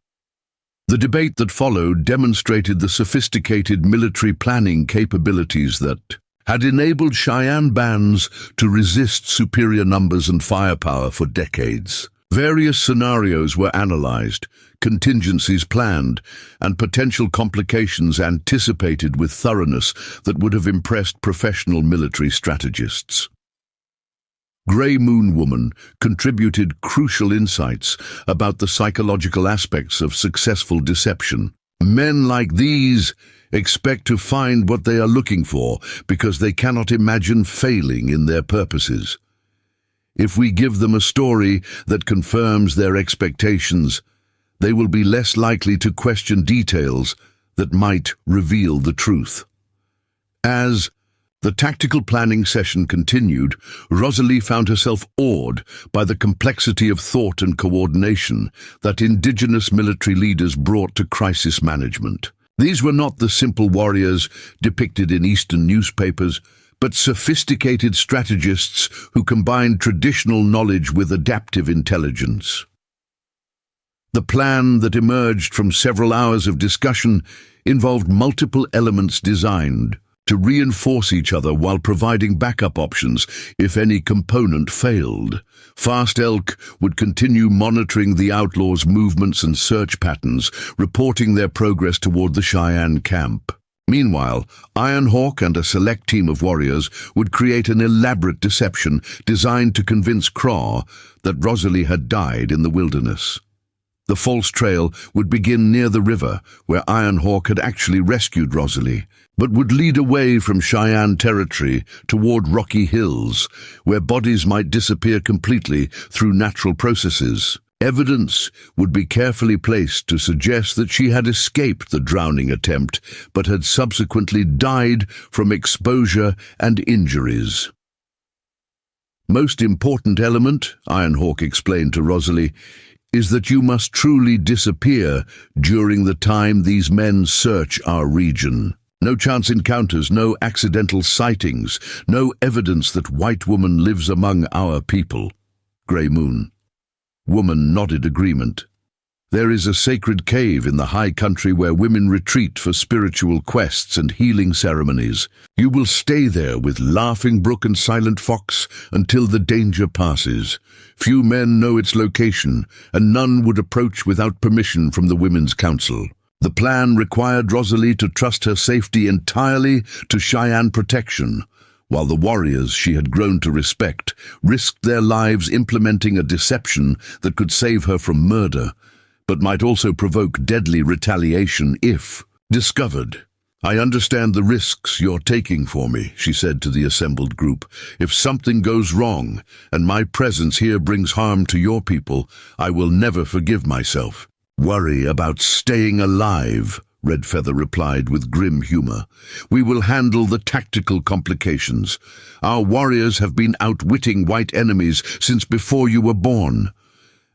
The debate that followed demonstrated the sophisticated military planning capabilities that had enabled Cheyenne bands to resist superior numbers and firepower for decades. Various scenarios were analyzed, contingencies planned, and potential complications anticipated with thoroughness that would have impressed professional military strategists. Grey Moon Woman contributed crucial insights about the psychological aspects of successful deception. Men like these expect to find what they are looking for because they cannot imagine failing in their purposes. If we give them a story that confirms their expectations, they will be less likely to question details that might reveal the truth. As the tactical planning session continued, Rosalie found herself awed by the complexity of thought and coordination that indigenous military leaders brought to crisis management. These were not the simple warriors depicted in Eastern newspapers, but sophisticated strategists who combined traditional knowledge with adaptive intelligence. The plan that emerged from several hours of discussion involved multiple elements designed to reinforce each other while providing backup options if any component failed. Fast Elk would continue monitoring the outlaws' movements and search patterns, reporting their progress toward the Cheyenne camp. Meanwhile, Ironhawk and a select team of warriors would create an elaborate deception designed to convince Craw that Rosalie had died in the wilderness. The false trail would begin near the river, where Ironhawk had actually rescued Rosalie, but would lead away from Cheyenne territory toward rocky hills, where bodies might disappear completely through natural processes. Evidence would be carefully placed to suggest that she had escaped the drowning attempt, but had subsequently died from exposure and injuries. "Most important element," Ironhawk explained to Rosalie, "is that you must truly disappear during the time these men search our region. No chance encounters, no accidental sightings, no evidence that White Woman lives among our people." Grey Moon Woman nodded agreement. "There is a sacred cave in the high country where women retreat for spiritual quests and healing ceremonies. You will stay there with Laughing Brook and Silent Fox until the danger passes. Few men know its location, and none would approach without permission from the Women's Council." The plan required Rosalie to trust her safety entirely to Cheyenne protection, while the warriors she had grown to respect risked their lives implementing a deception that could save her from murder, but might also provoke deadly retaliation if discovered. "I understand the risks you're taking for me," she said to the assembled group. "If something goes wrong, and my presence here brings harm to your people, I will never forgive myself." "Worry about staying alive," Redfeather replied with grim humor. "We will handle the tactical complications. Our warriors have been outwitting white enemies since before you were born."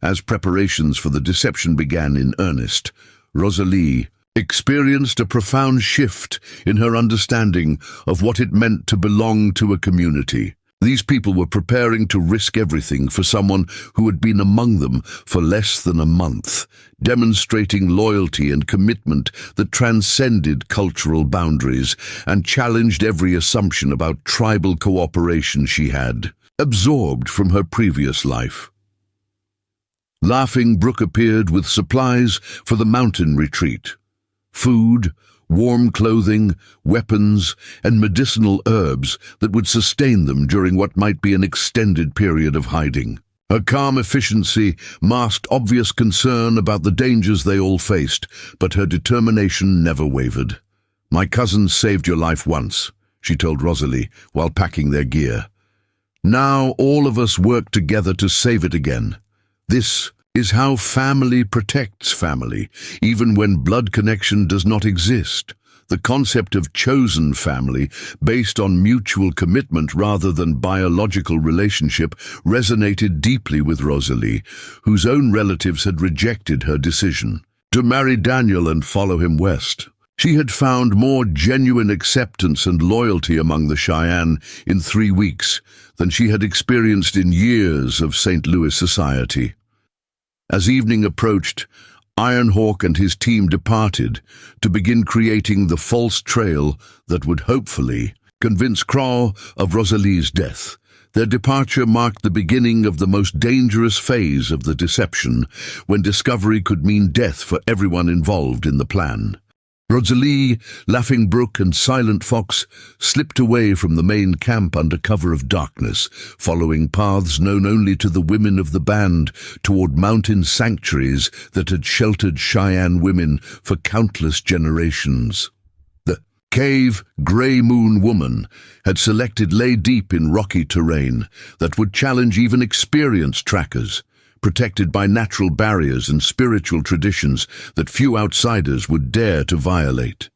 As preparations for the deception began in earnest, Rosalie experienced a profound shift in her understanding of what it meant to belong to a community. These people were preparing to risk everything for someone who had been among them for less than a month, demonstrating loyalty and commitment that transcended cultural boundaries and challenged every assumption about tribal cooperation she had absorbed from her previous life. Laughing Brook appeared with supplies for the mountain retreat: food, warm clothing, weapons, and medicinal herbs that would sustain them during what might be an extended period of hiding. Her calm efficiency masked obvious concern about the dangers they all faced, but her determination never wavered. "My cousins saved your life once," she told Rosalie while packing their gear. "Now all of us work together to save it again. This is how family protects family, even when blood connection does not exist. The concept of chosen family, based on mutual commitment rather than biological relationship, resonated deeply with Rosalie, whose own relatives had rejected her decision to marry Daniel and follow him west. She had found more genuine acceptance and loyalty among the Cheyenne in 3 weeks than she had experienced in years of St. Louis society. As evening approached, Ironhawk and his team departed to begin creating the false trail that would hopefully convince Crow of Rosalie's death. Their departure marked the beginning of the most dangerous phase of the deception, when discovery could mean death for everyone involved in the plan. Rosalie, Laughing Brook, and Silent Fox slipped away from the main camp under cover of darkness, following paths known only to the women of the band toward mountain sanctuaries that had sheltered Cheyenne women for countless generations. The cave Grey Moon Woman had selected lay deep in rocky terrain that would challenge even experienced trackers, protected by natural barriers and spiritual traditions that few outsiders would dare to violate.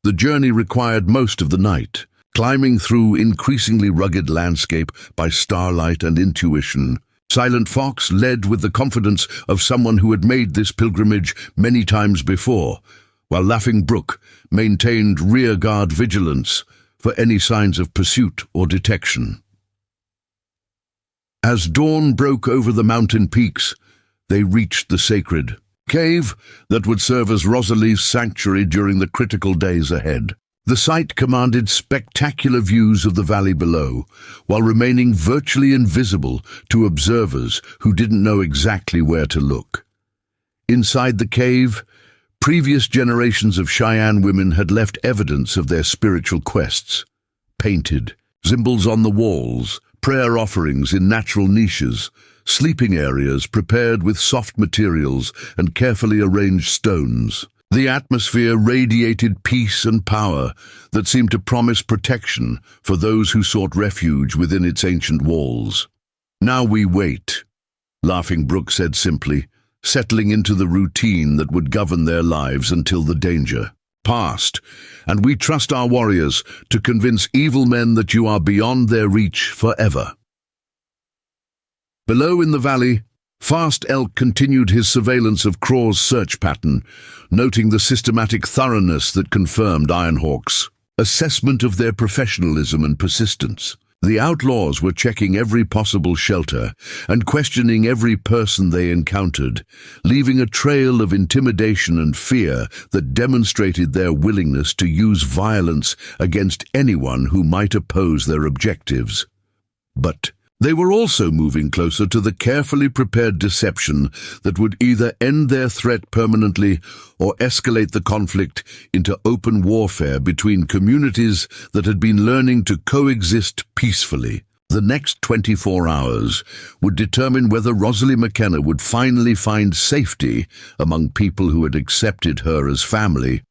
The journey required most of the night, climbing through increasingly rugged landscape by starlight and intuition. Silent Fox led with the confidence of someone who had made this pilgrimage many times before, while Laughing Brook maintained rearguard vigilance for any signs of pursuit or detection. As dawn broke over the mountain peaks, they reached the sacred cave that would serve as Rosalie's sanctuary during the critical days ahead. The site commanded spectacular views of the valley below, while remaining virtually invisible to observers who didn't know exactly where to look. Inside the cave, previous generations of Cheyenne women had left evidence of their spiritual quests. Painted symbols on the walls, prayer offerings in natural niches, sleeping areas prepared with soft materials and carefully arranged stones. The atmosphere radiated peace and power that seemed to promise protection for those who sought refuge within its ancient walls. "Now we wait," Laughing Brook said simply, settling into the routine that would govern their lives until the danger passed, "and we trust our warriors to convince evil men that you are beyond their reach forever." Below in the valley, Fast Elk continued his surveillance of Craw's search pattern, noting the systematic thoroughness that confirmed Ironhawk's assessment of their professionalism and persistence. The outlaws were checking every possible shelter and questioning every person they encountered, leaving a trail of intimidation and fear that demonstrated their willingness to use violence against anyone who might oppose their objectives. But they were also moving closer to the carefully prepared deception that would either end their threat permanently or escalate the conflict into open warfare between communities that had been learning to coexist peacefully. The next 24 hours would determine whether Rosalie McKenna would finally find safety among people who had accepted her as family,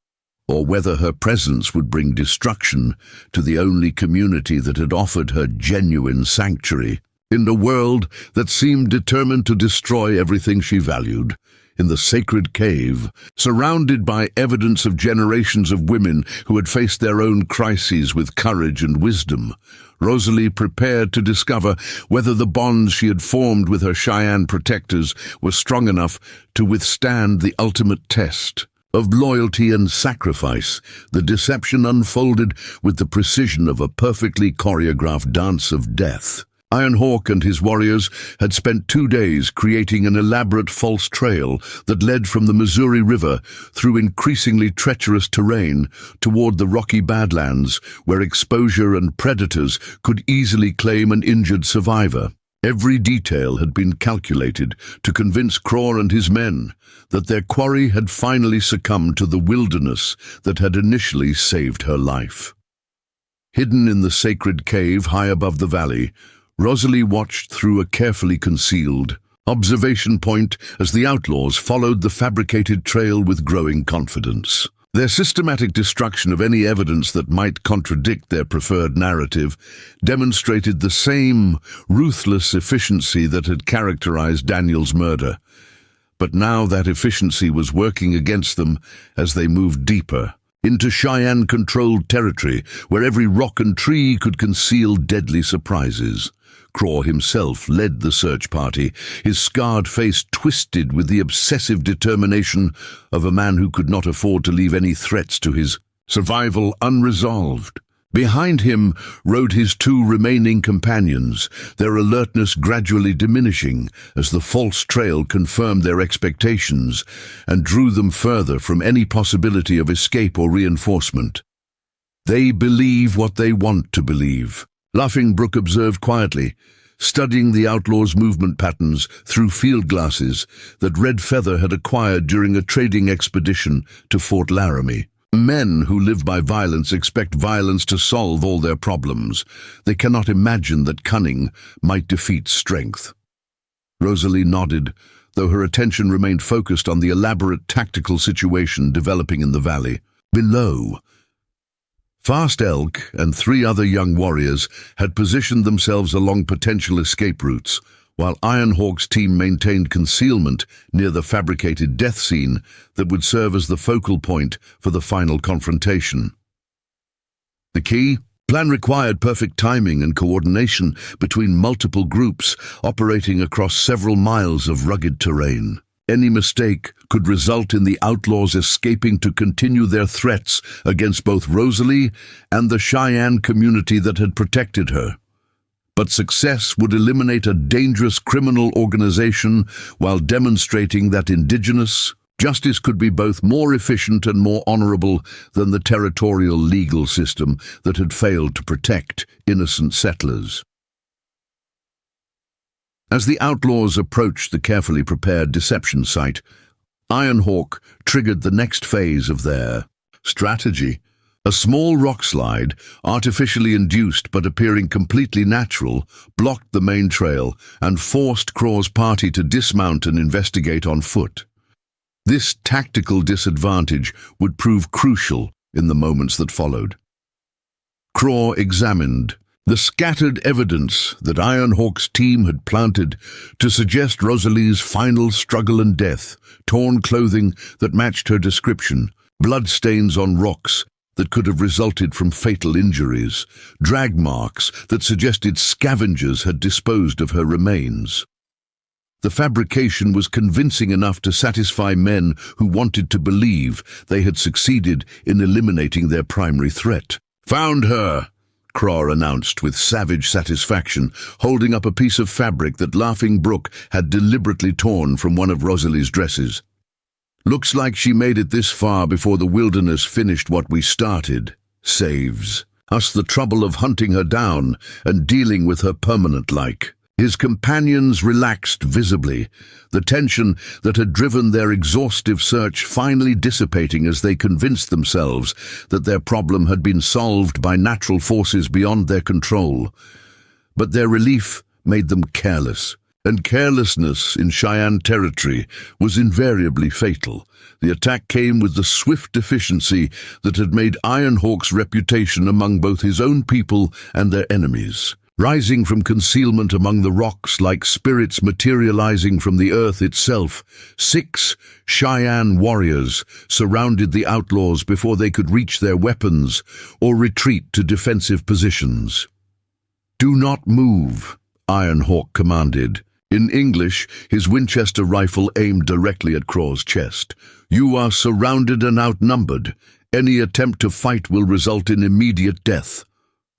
or whether her presence would bring destruction to the only community that had offered her genuine sanctuary. In a world that seemed determined to destroy everything she valued, in the sacred cave, surrounded by evidence of generations of women who had faced their own crises with courage and wisdom, Rosalie prepared to discover whether the bonds she had formed with her Cheyenne protectors were strong enough to withstand the ultimate test of loyalty and sacrifice. The deception unfolded with the precision of a perfectly choreographed dance of death. Ironhawk and his warriors had spent 2 days creating an elaborate false trail that led from the Missouri River through increasingly treacherous terrain toward the rocky Badlands, where exposure and predators could easily claim an injured survivor. Every detail had been calculated to convince Craw and his men that their quarry had finally succumbed to the wilderness that had initially saved her life. Hidden in the sacred cave high above the valley, Rosalie watched through a carefully concealed observation point as the outlaws followed the fabricated trail with growing confidence. Their systematic destruction of any evidence that might contradict their preferred narrative demonstrated the same ruthless efficiency that had characterized Daniel's murder. But now that efficiency was working against them as they moved deeper into Cheyenne-controlled territory, where every rock and tree could conceal deadly surprises. Craw himself led the search party, his scarred face twisted with the obsessive determination of a man who could not afford to leave any threats to his survival unresolved. Behind him rode his two remaining companions, their alertness gradually diminishing as the false trail confirmed their expectations and drew them further from any possibility of escape or reinforcement. "They believe what they want to believe," Laughing Brook observed quietly, studying the outlaws' movement patterns through field glasses that Red Feather had acquired during a trading expedition to Fort Laramie. Men who live by violence expect violence to solve all their problems. They cannot imagine that cunning might defeat strength. Rosalie nodded, though her attention remained focused on the elaborate tactical situation developing in the valley. Below, Fast Elk and 3 other young warriors had positioned themselves along potential escape routes, while Ironhawk's team maintained concealment near the fabricated death scene that would serve as the focal point for the final confrontation. The key? Plan required perfect timing and coordination between multiple groups operating across several miles of rugged terrain. Any mistake could result in the outlaws escaping to continue their threats against both Rosalie and the Cheyenne community that had protected her. But success would eliminate a dangerous criminal organization while demonstrating that indigenous justice could be both more efficient and more honorable than the territorial legal system that had failed to protect innocent settlers. As the outlaws approached the carefully prepared deception site, Ironhawk triggered the next phase of their strategy. A small rock slide, artificially induced but appearing completely natural, blocked the main trail and forced Craw's party to dismount and investigate on foot. This tactical disadvantage would prove crucial in the moments that followed. Craw examined the scattered evidence that Ironhawk's team had planted to suggest Rosalie's final struggle and death, torn clothing that matched her description, bloodstains on rocks that could have resulted from fatal injuries, drag marks that suggested scavengers had disposed of her remains. The fabrication was convincing enough to satisfy men who wanted to believe they had succeeded in eliminating their primary threat. "Found her!" Craw announced with savage satisfaction, holding up a piece of fabric that Laughing Brook had deliberately torn from one of Rosalie's dresses. "Looks like she made it this far before the wilderness finished what we started. Saves us the trouble of hunting her down and dealing with her permanent-like." His companions relaxed visibly, the tension that had driven their exhaustive search finally dissipating as they convinced themselves that their problem had been solved by natural forces beyond their control. But their relief made them careless, and carelessness in Cheyenne territory was invariably fatal. The attack came with the swift efficiency that had made Ironhawk's reputation among both his own people and their enemies. Rising from concealment among the rocks like spirits materializing from the earth itself, 6 Cheyenne warriors surrounded the outlaws before they could reach their weapons or retreat to defensive positions. "Do not move," Ironhawk commanded. In English, his Winchester rifle aimed directly at Craw's chest. "You are surrounded and outnumbered. Any attempt to fight will result in immediate death."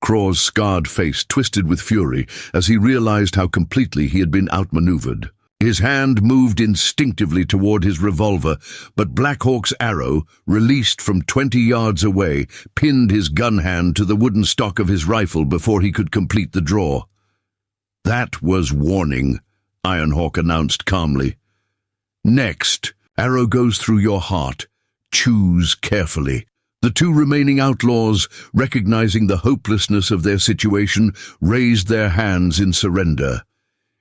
Craw's scarred face twisted with fury as he realized how completely he had been outmaneuvered. His hand moved instinctively toward his revolver, but Blackhawk's arrow, released from 20 yards away, pinned his gun hand to the wooden stock of his rifle before he could complete the draw. "That was warning," Ironhawk announced calmly. "Next, arrow goes through your heart. Choose carefully." The 2 remaining outlaws, recognizing the hopelessness of their situation, raised their hands in surrender.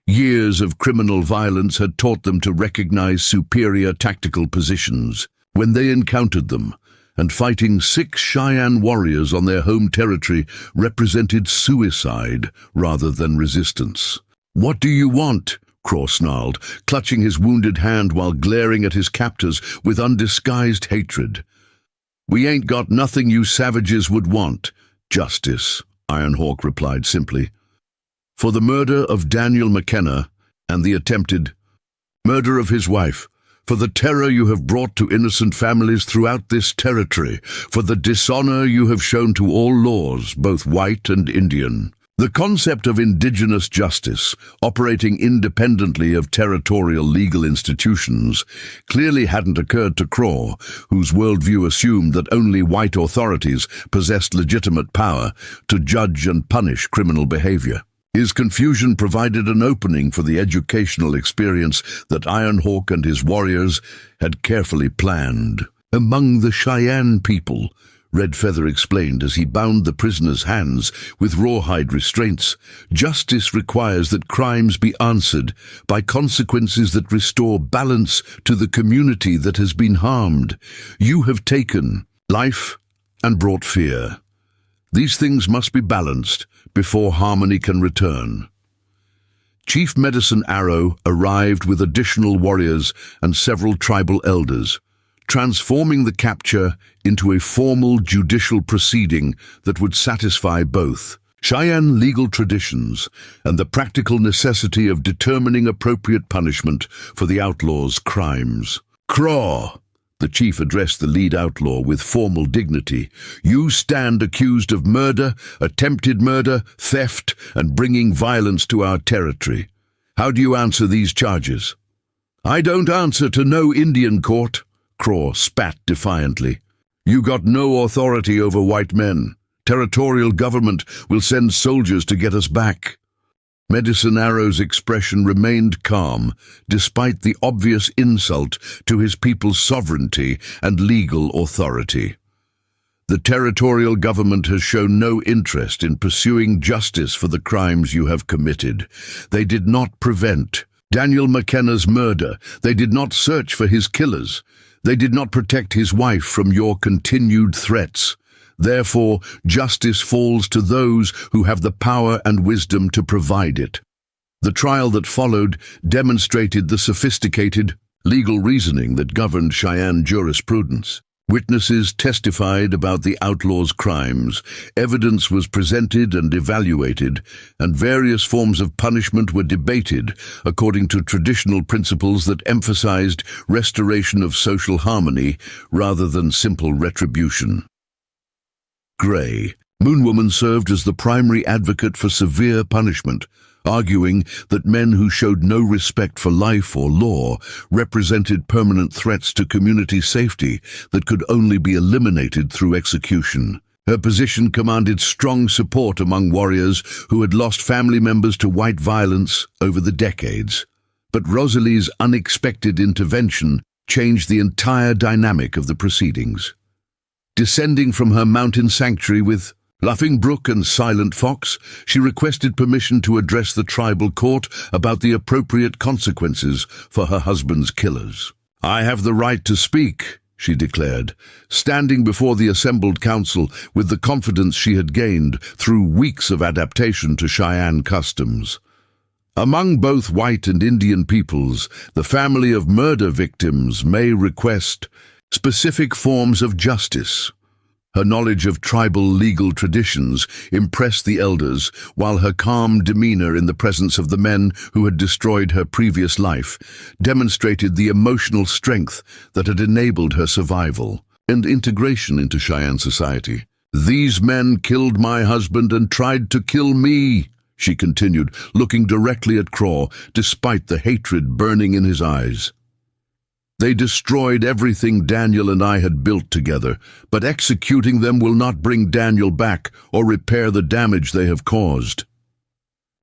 Years of criminal violence had taught them to recognize superior tactical positions. When they encountered them, and fighting 6 Cheyenne warriors on their home territory represented suicide rather than resistance. "What do you want?" Craw snarled, clutching his wounded hand while glaring at his captors with undisguised hatred. "We ain't got nothing you savages would want." "Justice," Ironhawk replied simply. "For the murder of Daniel McKenna and the attempted murder of his wife, for the terror you have brought to innocent families throughout this territory, for the dishonor you have shown to all laws, both white and Indian." The concept of indigenous justice, operating independently of territorial legal institutions, clearly hadn't occurred to Craw, whose worldview assumed that only white authorities possessed legitimate power to judge and punish criminal behavior. His confusion provided an opening for the educational experience that Ironhawk and his warriors had carefully planned. "Among the Cheyenne people," Red Feather explained as he bound the prisoner's hands with rawhide restraints, "justice requires that crimes be answered by consequences that restore balance to the community that has been harmed. You have taken life and brought fear. These things must be balanced before harmony can return." Chief Medicine Arrow arrived with additional warriors and several tribal elders, transforming the capture into a formal judicial proceeding that would satisfy both Cheyenne legal traditions and the practical necessity of determining appropriate punishment for the outlaw's crimes. "Craw," the chief addressed the lead outlaw with formal dignity, "you stand accused of murder, attempted murder, theft, and bringing violence to our territory. How do you answer these charges?" "I don't answer to no Indian court," Craw spat defiantly. "You got no authority over white men. Territorial government will send soldiers to get us back." Medicine Arrow's expression remained calm, despite the obvious insult to his people's sovereignty and legal authority. "The territorial government has shown no interest in pursuing justice for the crimes you have committed. They did not prevent Daniel McKenna's murder. They did not search for his killers. They did not protect his wife from your continued threats. Therefore, justice falls to those who have the power and wisdom to provide it." The trial that followed demonstrated the sophisticated legal reasoning that governed Cheyenne jurisprudence. Witnesses testified about the outlaw's crimes, evidence was presented and evaluated, and various forms of punishment were debated according to traditional principles that emphasized restoration of social harmony rather than simple retribution. Gray, Moonwoman served as the primary advocate for severe punishment, arguing that men who showed no respect for life or law represented permanent threats to community safety that could only be eliminated through execution. Her position commanded strong support among warriors who had lost family members to white violence over the decades. But Rosalie's unexpected intervention changed the entire dynamic of the proceedings. Descending from her mountain sanctuary with Laughing Brook and Silent Fox, she requested permission to address the tribal court about the appropriate consequences for her husband's killers. "I have the right to speak," she declared, standing before the assembled council with the confidence she had gained through weeks of adaptation to Cheyenne customs. "Among both white and Indian peoples, the family of murder victims may request specific forms of justice." Her knowledge of tribal legal traditions impressed the elders, while her calm demeanor in the presence of the men who had destroyed her previous life demonstrated the emotional strength that had enabled her survival and integration into Cheyenne society. "These men killed my husband and tried to kill me," she continued, looking directly at Craw, despite the hatred burning in his eyes. "They destroyed everything Daniel and I had built together, but executing them will not bring Daniel back or repair the damage they have caused."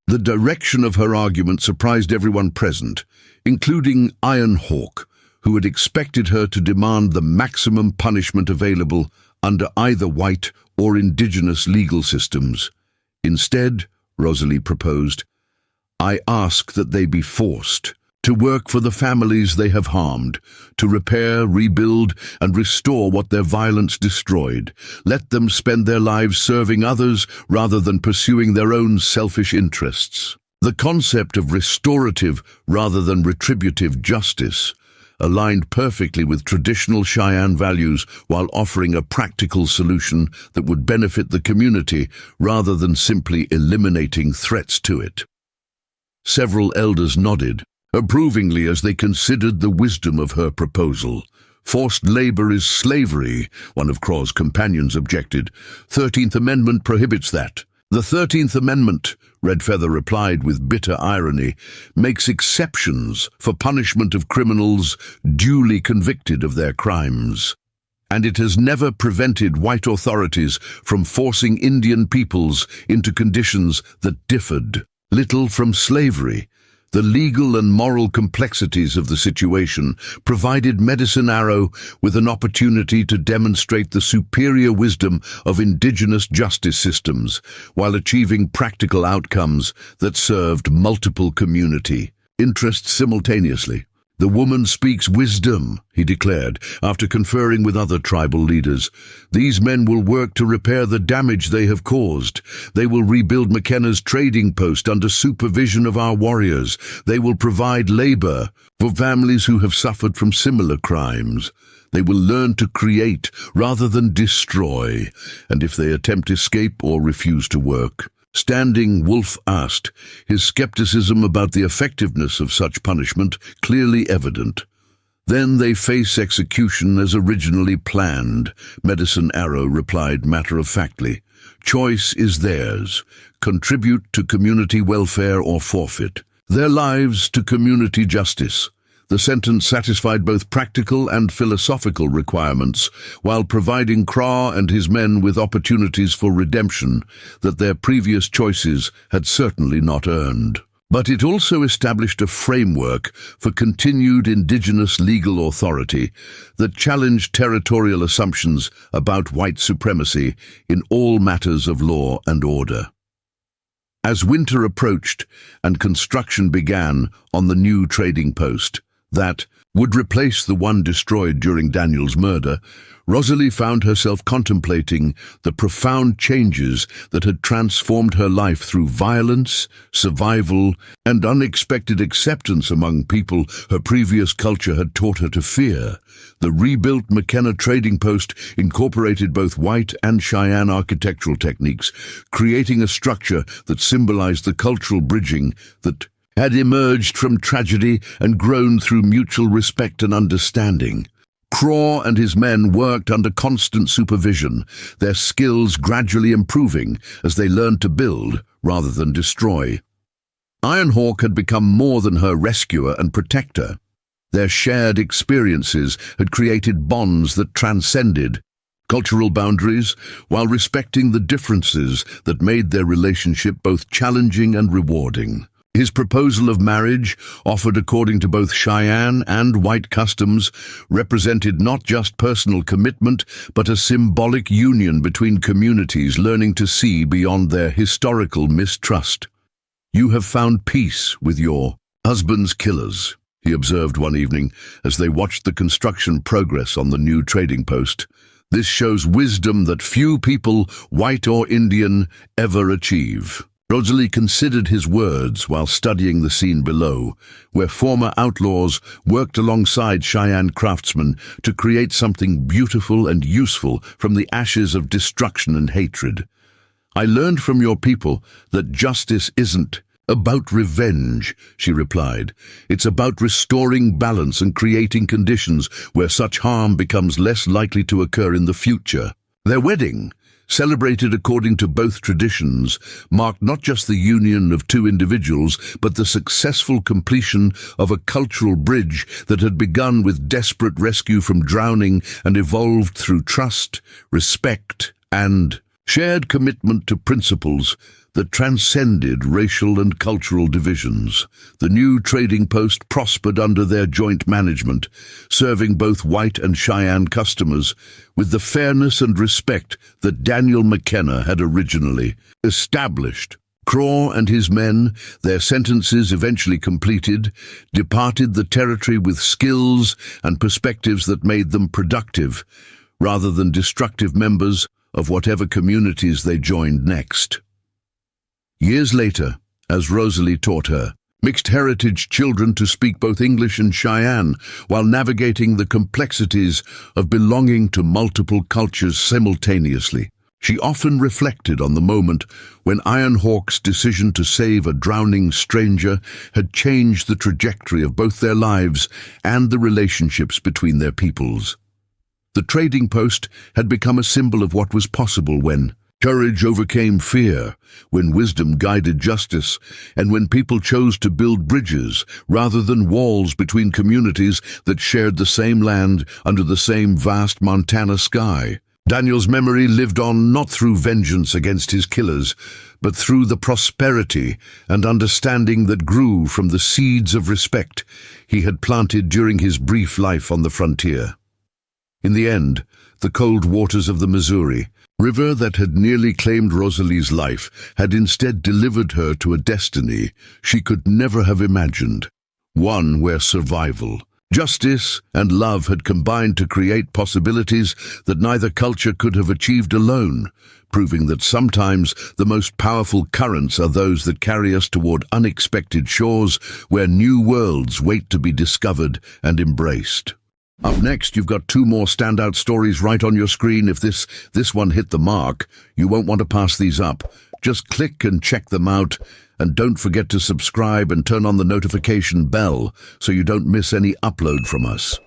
The direction of her argument surprised everyone present, including Ironhawk, who had expected her to demand the maximum punishment available under either white or indigenous legal systems. Instead, Rosalie proposed, "I ask that they be forced. to work for the families they have harmed, to repair, rebuild, and restore what their violence destroyed. Let them spend their lives serving others rather than pursuing their own selfish interests. The concept of restorative rather than retributive justice aligned perfectly with traditional Cheyenne values while offering a practical solution that would benefit the community rather than simply eliminating threats to it. Several elders nodded approvingly as they considered the wisdom of her proposal. Forced labor is slavery, one of Craw's companions objected. 13th Amendment prohibits that. The 13th Amendment, Redfeather replied with bitter irony, makes exceptions for punishment of criminals duly convicted of their crimes. And it has never prevented white authorities from forcing Indian peoples into conditions that differed little from slavery. The legal and moral complexities of the situation provided Medicine Arrow with an opportunity to demonstrate the superior wisdom of indigenous justice systems while achieving practical outcomes that served multiple community interests simultaneously. The woman speaks wisdom, he declared, after conferring with other tribal leaders. These men will work to repair the damage they have caused. They will rebuild McKenna's trading post under supervision of our warriors. They will provide labor for families who have suffered from similar crimes. They will learn to create rather than destroy, and if they attempt escape or refuse to work. Standing, Wolf asked, his skepticism about the effectiveness of such punishment clearly evident. Then they face execution as originally planned, Medicine Arrow replied matter-of-factly. Choice is theirs. Contribute to community welfare or forfeit. Their lives to community justice. The sentence satisfied both practical and philosophical requirements, while providing Craw and his men with opportunities for redemption that their previous choices had certainly not earned. But it also established a framework for continued indigenous legal authority that challenged territorial assumptions about white supremacy in all matters of law and order. As winter approached and construction began on the new trading post, that would replace the one destroyed during Daniel's murder, Rosalie found herself contemplating the profound changes that had transformed her life through violence, survival, and unexpected acceptance among people her previous culture had taught her to fear. The rebuilt McKenna trading post incorporated both white and Cheyenne architectural techniques, creating a structure that symbolized the cultural bridging that had emerged from tragedy and grown through mutual respect and understanding. Craw and his men worked under constant supervision, their skills gradually improving as they learned to build rather than destroy. Ironhawk had become more than her rescuer and protector. Their shared experiences had created bonds that transcended cultural boundaries while respecting the differences that made their relationship both challenging and rewarding. His proposal of marriage, offered according to both Cheyenne and white customs, represented not just personal commitment, but a symbolic union between communities learning to see beyond their historical mistrust. "You have found peace with your husband's killers," he observed one evening as they watched the construction progress on the new trading post. "This shows wisdom that few people, white or Indian, ever achieve." Rosalie considered his words while studying the scene below, where former outlaws worked alongside Cheyenne craftsmen to create something beautiful and useful from the ashes of destruction and hatred. "I learned from your people that justice isn't about revenge," she replied. "It's about restoring balance and creating conditions where such harm becomes less likely to occur in the future." Their wedding, celebrated according to both traditions, marked not just the union of two individuals, but the successful completion of a cultural bridge that had begun with desperate rescue from drowning and evolved through trust, respect, and shared commitment to principles that transcended racial and cultural divisions. The new trading post prospered under their joint management, serving both white and Cheyenne customers with the fairness and respect that Daniel McKenna had originally established. Craw and his men, their sentences eventually completed, departed the territory with skills and perspectives that made them productive, rather than destructive members of whatever communities they joined next. Years later, as Rosalie taught her, mixed heritage children to speak both English and Cheyenne while navigating the complexities of belonging to multiple cultures simultaneously. She often reflected on the moment when Iron Hawk's decision to save a drowning stranger had changed the trajectory of both their lives and the relationships between their peoples. The trading post had become a symbol of what was possible when courage overcame fear, when wisdom guided justice, and when people chose to build bridges rather than walls between communities that shared the same land under the same vast Montana sky. Daniel's memory lived on not through vengeance against his killers, but through the prosperity and understanding that grew from the seeds of respect he had planted during his brief life on the frontier. In the end, the cold waters of the Missouri, river that had nearly claimed Rosalie's life, had instead delivered her to a destiny she could never have imagined, one where survival, justice, and love had combined to create possibilities that neither culture could have achieved alone, proving that sometimes the most powerful currents are those that carry us toward unexpected shores where new worlds wait to be discovered and embraced. Up next, you've got two more standout stories right on your screen. If this one hit the mark, you won't want to pass these up. Just click and check them out, and don't forget to subscribe and turn on the notification bell so you don't miss any upload from us.